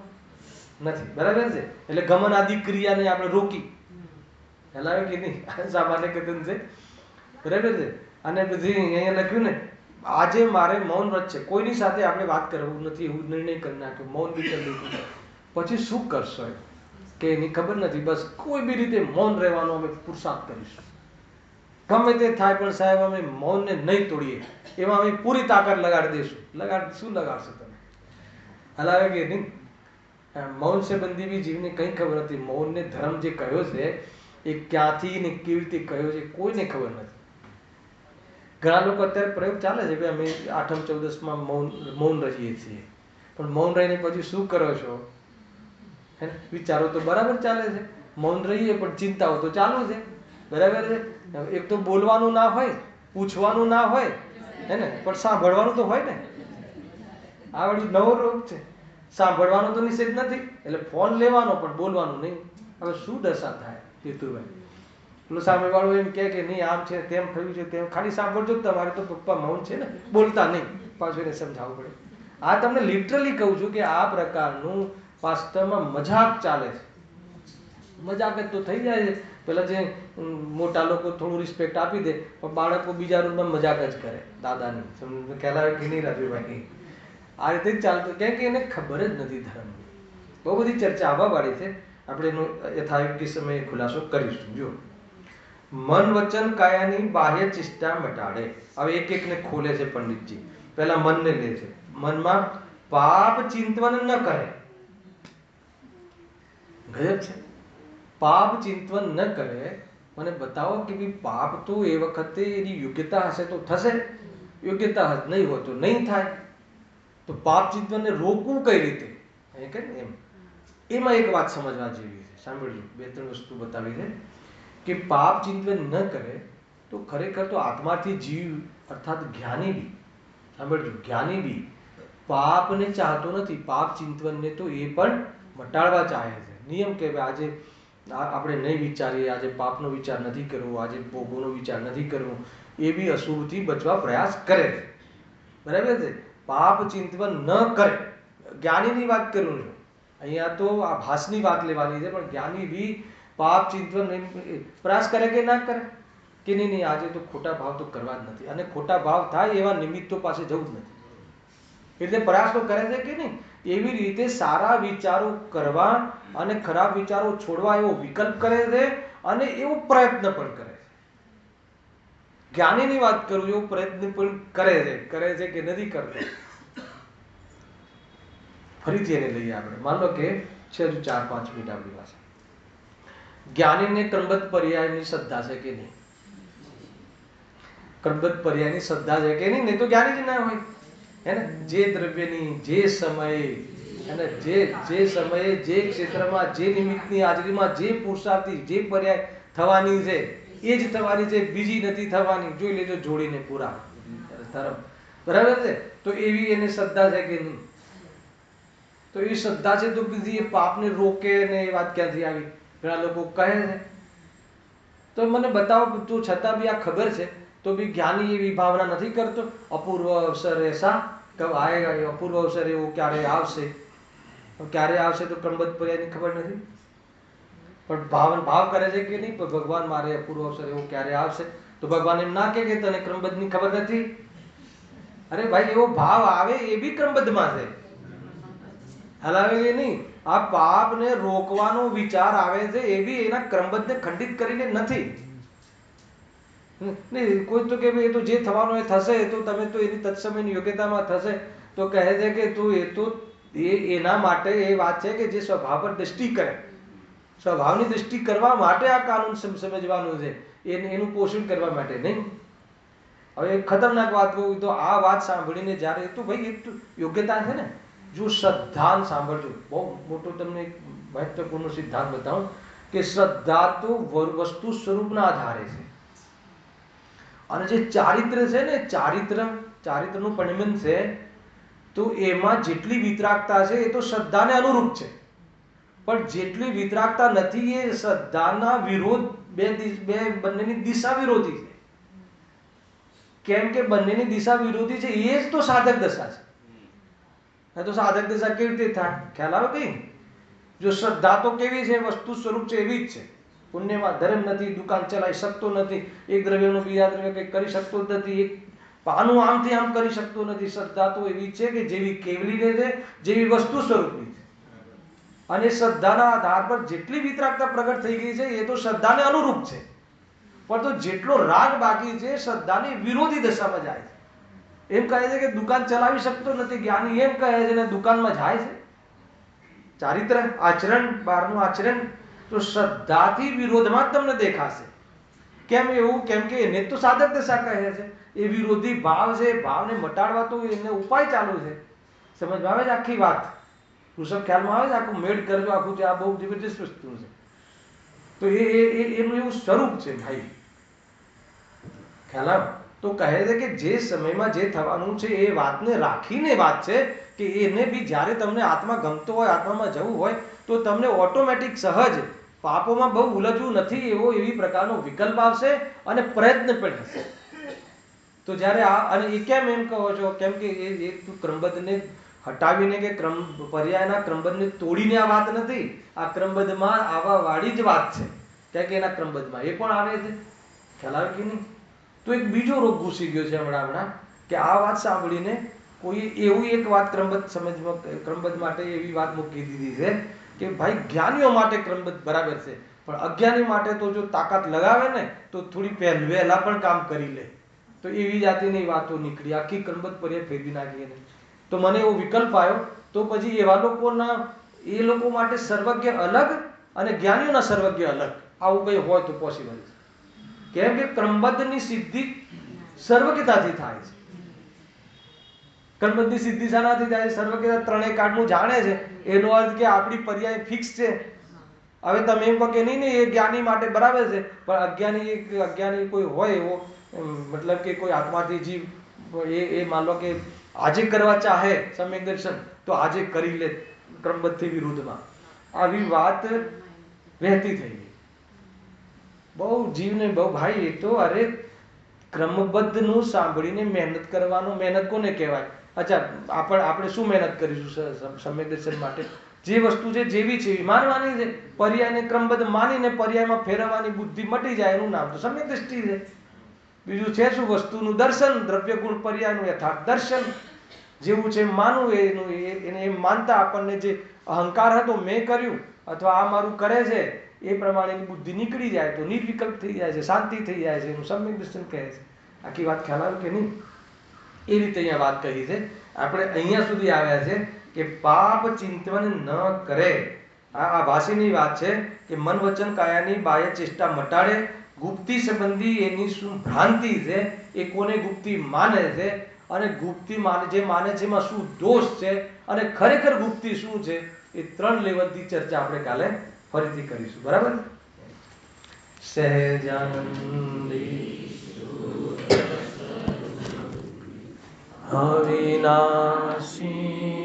નથી, બરાબર છે. એટલે ગમન આદિ ક્રિયાને આપણે રોકી. હેલા કીધી સામાન્ય કથન છે, બરાબર છે. અને બધી અહીંયા લખ્યું ને, આજે મારે મૌન વ્રત છે, કોઈની સાથે આપણે વાત કરવું નથી એવું નિર્ણય કરી નાખ્યો, મૌન બી કરી લીધું. પછી શું કરશો કે એની ખબર નથી, બસ કોઈ બી રીતે મૌન રહેવાનો અમે પુરુષાર્થ કરીશું. ગમે તે થાય પણ સાહેબ અમે મૌનને નહીં તોડીએ, એમાં અમે પૂરી તાકાત લગાડી દઈશું. શું લગાડશો તમે? હલાવે કે નહીં. મૌન સંબંધી બી જીવને કંઈ ખબર નથી. મૌનને ધર્મ જે કહ્યો છે એ ક્યાંથી ને કેવી રીતે કહ્યો છે કોઈને ખબર નથી. ઘણા લોકો અત્યારે પ્રયોગ ચાલે છે કે અમે 8મ 14માં મૌન રહીએ છીએ, પણ મૌન રહીને પછી શું કરો છો? હે, વિચારો તો બરાબર ચાલે છે, મૌન રહીએ પણ ચિંતાઓ તો ચાલુ છે, બરાબર છે. એક તો બોલવાનું ના હોય, પૂછવાનું ના હોય, હે ને, પણ સાંભળવાનું તો હોય ને. આ વળી નવો રોગ છે, સાંભળવાનો તો નિષેધ નથી, એટલે ફોન લેવાનો પણ બોલવાનું નહીં. હવે શું દશા થાય હેતુભાઈ? પેલો સામેવાળો એમ કહે કે નહીં આમ છે, તેમ થયું છે, તેમ ખાલી સાંભળજો. તમારે તો પપ્પા મૌન છે ને, બોલતા નહીં. પાછું એને સમજાવવું પડે. આ તમને લિટરલી કહું છું કે આ પ્રકારનું વાસ્તવમાં મજાક ચાલે છે. મજાક જ તો થઈ જાય છે. પેલા જે મોટા લોકો થોડું રિસ્પેક્ટ આપી દે, પણ બાળકો બીજા રૂમમાં મજાક જ કરે દાદાની. કહેલાવે કે નહીં રાજુભાઈ, આ રીતે જ ચાલતું, કેમ કે એને ખબર જ નથી ધર્મની. બહુ બધી ચર્ચા આવવા વાળી છે, આપણે એનો યથાયોગ્ય સમયે ખુલાસો કરીશું. જો, મન વચન કાયાની બાહ્ય ચેષ્ટા મટાડે. હવે એક એકને ખોલે છે પંડિતજી. પહેલા મનને લે છે. મનમાં પાપ ચિંતન ન કરે. ગજબ છે. પાપ ચિંતન ન કરે. મને બતાવો કે ભાઈ પાપ તો એ વખતે એની યોગ્યતા હશે તો થશે, યોગ્યતા નહીં હોય તો નહીં થાય. તો પાપ ચિંતનને રોકવું કઈ રીતે? એમ એમાં એક વાત સમજવા જેવી છે. સાંભળજો, 2-3 વસ્તુ બતાવી છે કે પાપ ચિંતન ન કરે તો ખરેખર તો આત્માથી જીવ અર્થાત જ્ઞાની બી, સાંભળજો, જ્ઞાની બી પાપને ચાહતો નથી. પાપ ચિંતનને તો એ પણ મટાડવા ચાહે છે. નિયમ કે આજે આપણે નહીં વિચારીએ, આજે પાપનો વિચાર નથી કરવો, આજે ભોગોનો વિચાર નથી કરવો, એવી અશુભથી બચવા પ્રયાસ કરે છે, બરાબર છે. પાપ ચિંતન ન કરે. જ્ઞાનીની વાત કરું છું અહીંયા, તો આ ભાસની વાત લેવાની છે, પણ જ્ઞાની બી પાપ ચિંતન પ્રયાસ કરે કે ના કરે કે નહીં? આજે તો ખોટા ભાવ તો કરવા જ નથી, અને ખોટા ભાવ થાય એવા નિમિત્તો પાસે જવું જ નથી, એટલે પ્રયાસ તો કરે છે કે નહીં? એવી રીતે સારા વિચારો કરવા અને ખરાબ વિચારો છોડવા એવો વિકલ્પ કરે છે, અને એવો પ્રયત્ન પણ કરે છે. જ્ઞાનીની વાત કરું, એવો પ્રયત્ન પણ કરે છે કે નથી કરતો? ફરીથી એને લઈએ આપણે. માન લો કે છે 4-5 મિનિટ આપણી પાસે. જ્ઞાનીને ક્રમબદ્ધ પર્યાયની શ્રદ્ધા છે કે નહીં? ક્રમબદ્ધ પર્યાયની શ્રદ્ધા છે કે નહીં? નહીં તો જ્ઞાની જ ના હોય. હે ને, જે દ્રવ્યની જે સમયે અને જે સમયે જે ક્ષેત્રમાં જે નિમિત્તની હાજરીમાં જે પુરુષાર્થી જે પર્યાય થવાની છે એ જ થવાની છે, બીજી નથી થવાની. જોઈ લેજો જોડીને પૂરા ધર્મ, બરાબર છે. તો એવી એને શ્રદ્ધા છે કે નહીં? તો એ શ્રદ્ધા છે તો બીજી એ પાપને રોકે ને એ વાત ક્યાંથી આવી? ઘણા લોકો કહે છે તો મને બતાવો, તો છતાં બી આ ખબર છે તો બી જ્ઞાની એવી ભાવના નથી કરતો. અપૂર્વ અવસર એસા કબ આયેગા, અપૂર્વ અવસર એવો ક્યારે આવશે, ક્યારે આવશે તો ક્રમબદ્ધ પર્યાયની ખબર નથી, પણ ભાવ કરે છે કે નહીં? ભગવાન મારે અપૂર્વ અવસર એવો ક્યારે આવશે? તો ભગવાન એમ ના કે તને ક્રમબદ્ધની ખબર નથી. અરે ભાઈ, એવો ભાવ આવે એ બી ક્રમબદ્ધમાં છે, હલાવે કે નહીં? આ પાપને રોકવાનો વિચાર આવે છે એ બી એના ક્રમબદ્ધને ખંડિત કરીને નથી. નહીં કોઈ તો કે ભાઈ એ તો જે થવાનું એ થશે, એ તો તમે તો એની તત્સમયની યોગ્યતામાં થશે. તો કહે છે કે તું એ તો એના માટે એ વાત છે કે જે સ્વભાવ પર દૃષ્ટિ કરે, સ્વભાવની દૃષ્ટિ કરવા માટે આ કાનૂન સમજવાનું છે, એનું પોષણ કરવા માટે નહીં. હવે એક ખતરનાક વાત કહું તો આ વાત સાંભળીને જ્યારે તો ભાઈ એક યોગ્યતા છે ને, જો શ્રદ્ધા સાંભળજો, બહુ મોટો તમને એક મહત્વપૂર્ણ સિદ્ધાંત બતાવું કે શ્રદ્ધા તો વસ્તુ સ્વરૂપના આધારે છે, અને જે ચારિત્ર છે ને, ચારિત્રનું પરિણમન છે, તો એમાં જેટલી વિતરાગતા છે એ તો શ્રદ્ધાને અનુરૂપ છે, પણ જેટલી વિતરાગતા નથી એ શ્રદ્ધાના વિરોધ, બંનેની દિશા વિરોધી છે. કેમ કે બંનેની દિશા વિરોધી છે, એ જ તો સાધક દશા છે. તો સાધક દશા કેવી રીતે થાય? ખ્યાલ આવે કઈ? જો શ્રદ્ધા તો કેવી છે, વસ્તુ સ્વરૂપ છે એવી જ છે. પુણ્યમાં ધર્મ નથી, દુકાન ચલાવી શકતો નથી, એક દ્રવ્યનું બીજા દ્રવ્ય કંઈ કરી શકતો નથી, એક પાનું આમથી આમ કરી શકતો નથી. શ્રદ્ધા તો એવી છે કે જેવી કેવલી છે, જેવી વસ્તુ સ્વરૂપની છે. અને શ્રદ્ધાના આધાર પર જેટલી વિતરાગતા પ્રગટ થઈ ગઈ છે એ તો શ્રદ્ધાને અનુરૂપ છે, પણ તો જેટલો રાગ બાકી છે શ્રદ્ધાની વિરોધી દશામાં જાય છે. એમ કહે છે કે દુકાન ચલાવી શકતો નથી, જ્ઞાની એમ કહે છે ને દુકાનમાં જાય છે. ચારિત્ર આચરણ, બહારનું આચરણ તો શ્રદ્ધાથી વિરોધમાં જ તમને દેખાશે. કેમ એવું? કેમ કે એને તો સાધક દશા કહે છે. એ વિરોધી ભાવ છે, ભાવને મટાડવા તો એને ઉપાય ચાલુ છે. સમજમાં આવે છે આખી વાત? વૃષભ ખ્યાલમાં આવે છે? આખું મેળ કરજો, આખું આ બહુ જબરજસ્ત વસ્તુ છે. તો એનું એવું સ્વરૂપ છે ભાઈ, ખ્યાલ આવે? તો કહે છે કે જે સમયમાં જે થવાનું છે એ વાતને રાખીને વાત છે કે એને બી જ્યારે તમને આત્મા ગમતો હોય, આત્મામાં જવું હોય તો તમને ઓટોમેટિક સહજ પાપોમાં બહુ ઉલझવું નથી એવી પ્રકારનો વિકલ્પ આવશે અને પ્રયત્ન પણ થશે. તો જ્યારે અને એ કેમ એમ કહો છો? કેમ કે એ ક્રમબદ્ધને હટાવીને કે પર્યાયના ક્રમબદ્ધને તોડીને આ વાત નથી, આ ક્રમબદ્ધમાં આવા વાળી જ વાત છે. કારણ કે એના ક્રમબદ્ધમાં એ પણ આવે છે. ખ્યાલ આવે કે નહીં? તો એક બીજો રોગ ઘૂસી ગયો છે હમણાં કે આ વાત સાંભળીને કોઈ એવું એક વાત ક્રમબદ્ધ માટે એવી વાત મૂકી દીધી છે કે ભાઈ જ્ઞાનીઓ માટે ક્રમબદ્ધ બરાબર છે, પણ અજ્ઞાની માટે તો જો તાકાત લગાવે ને તો થોડી વહેલા પણ કામ કરી લે. તો એવી જાતિની વાતો નીકળી, આખી ક્રમબદ્ધ પર્યાય ફેરવી નાખી. તો મને એવો વિકલ્પ આવ્યો. તો પછી એવા લોકોના, એ લોકો માટે સર્વજ્ઞ અલગ અને જ્ઞાનીઓના સર્વજ્ઞ અલગ, આવું કંઈ હોય તો પોસિબલ છે. કેમ કે ક્રમબદ્ધની સિદ્ધિ સર્વજ્ઞતાથી થાય છે. ક્રમબદ્ધની સિદ્ધિ શાનાથી થાય? સર્વજ્ઞતા ત્રણેય કાળનું જાણે છે, એનો અર્થ કે આપણી પર્યાય ફિક્સ છે. હવે તમે એમ કહો કે નહીં એ જ્ઞાની માટે બરાબર છે, પણ અજ્ઞાની કોઈ હોય એવો, મતલબ કે કોઈ આત્માથી જીવ એ માન લો કે આજે કરવા ચાહે સમ્યક દર્શન તો આજે કરી લે, ક્રમબદ્ધથી વિરુદ્ધમાં. આવી વાત વહેતી થઈ ગઈ બહુ જીવને બહુ. ભાઈ એ તો અરે ક્રમબદ્ધનું સાંભળીને મહેનત કરવાનો, મહેનત કોને કહેવાય? અચ્છા, આપણે શું મહેનત કરીશું સમ્યક દર્શન માટે? જે વસ્તુ છે જેવી છે એવી માનવાની છે. પર્યાયને ક્રમબદ્ધ માનીને પર્યાયમાં ફેરવવાની બુદ્ધિ મટી જાય એનું નામ તો સમ્યક દ્રષ્ટિ છે. બીજું છે શું? વસ્તુનું દર્શન, દ્રવ્ય ગુણ પર્યાયનું યથાર્થ દર્શન. જેવું છે માનવું, એને એમ માનતા આપણને જે અહંકાર હતો મેં કર્યું અથવા આ મારું કરે છે એ પ્રમાણેની બુદ્ધિ નીકળી જાય તો નિર્વિકલ્પ થઈ જાય છે, શાંતિ થઈ જાય છે, એનું સમ્યક દર્શન કહે છે. આખી વાત ખ્યાલ આવે કે નહીં? એ રીતે અહીંયા વાત કહી છે. આપણે અહીંયા સુધી આવ્યા છે કે પાપ ચિંતન ન કરે. આ ભાષીની વાત છે કે મન વચન કાયાની બાહ્ય ચેષ્ટા મટાડે. ગુપ્તી સંબંધી એની શું ભ્રાંતિ છે, એ કોને ગુપ્તી માને છે અને ગુપ્તી જે માને છે એમાં શું દોષ છે અને ખરેખર ગુપ્તી શું છે, એ 3 લેવલની ચર્ચા આપણે કાલે ફરીથી કરીશું. બરાબર. સહેજાનંદી અવિનાશી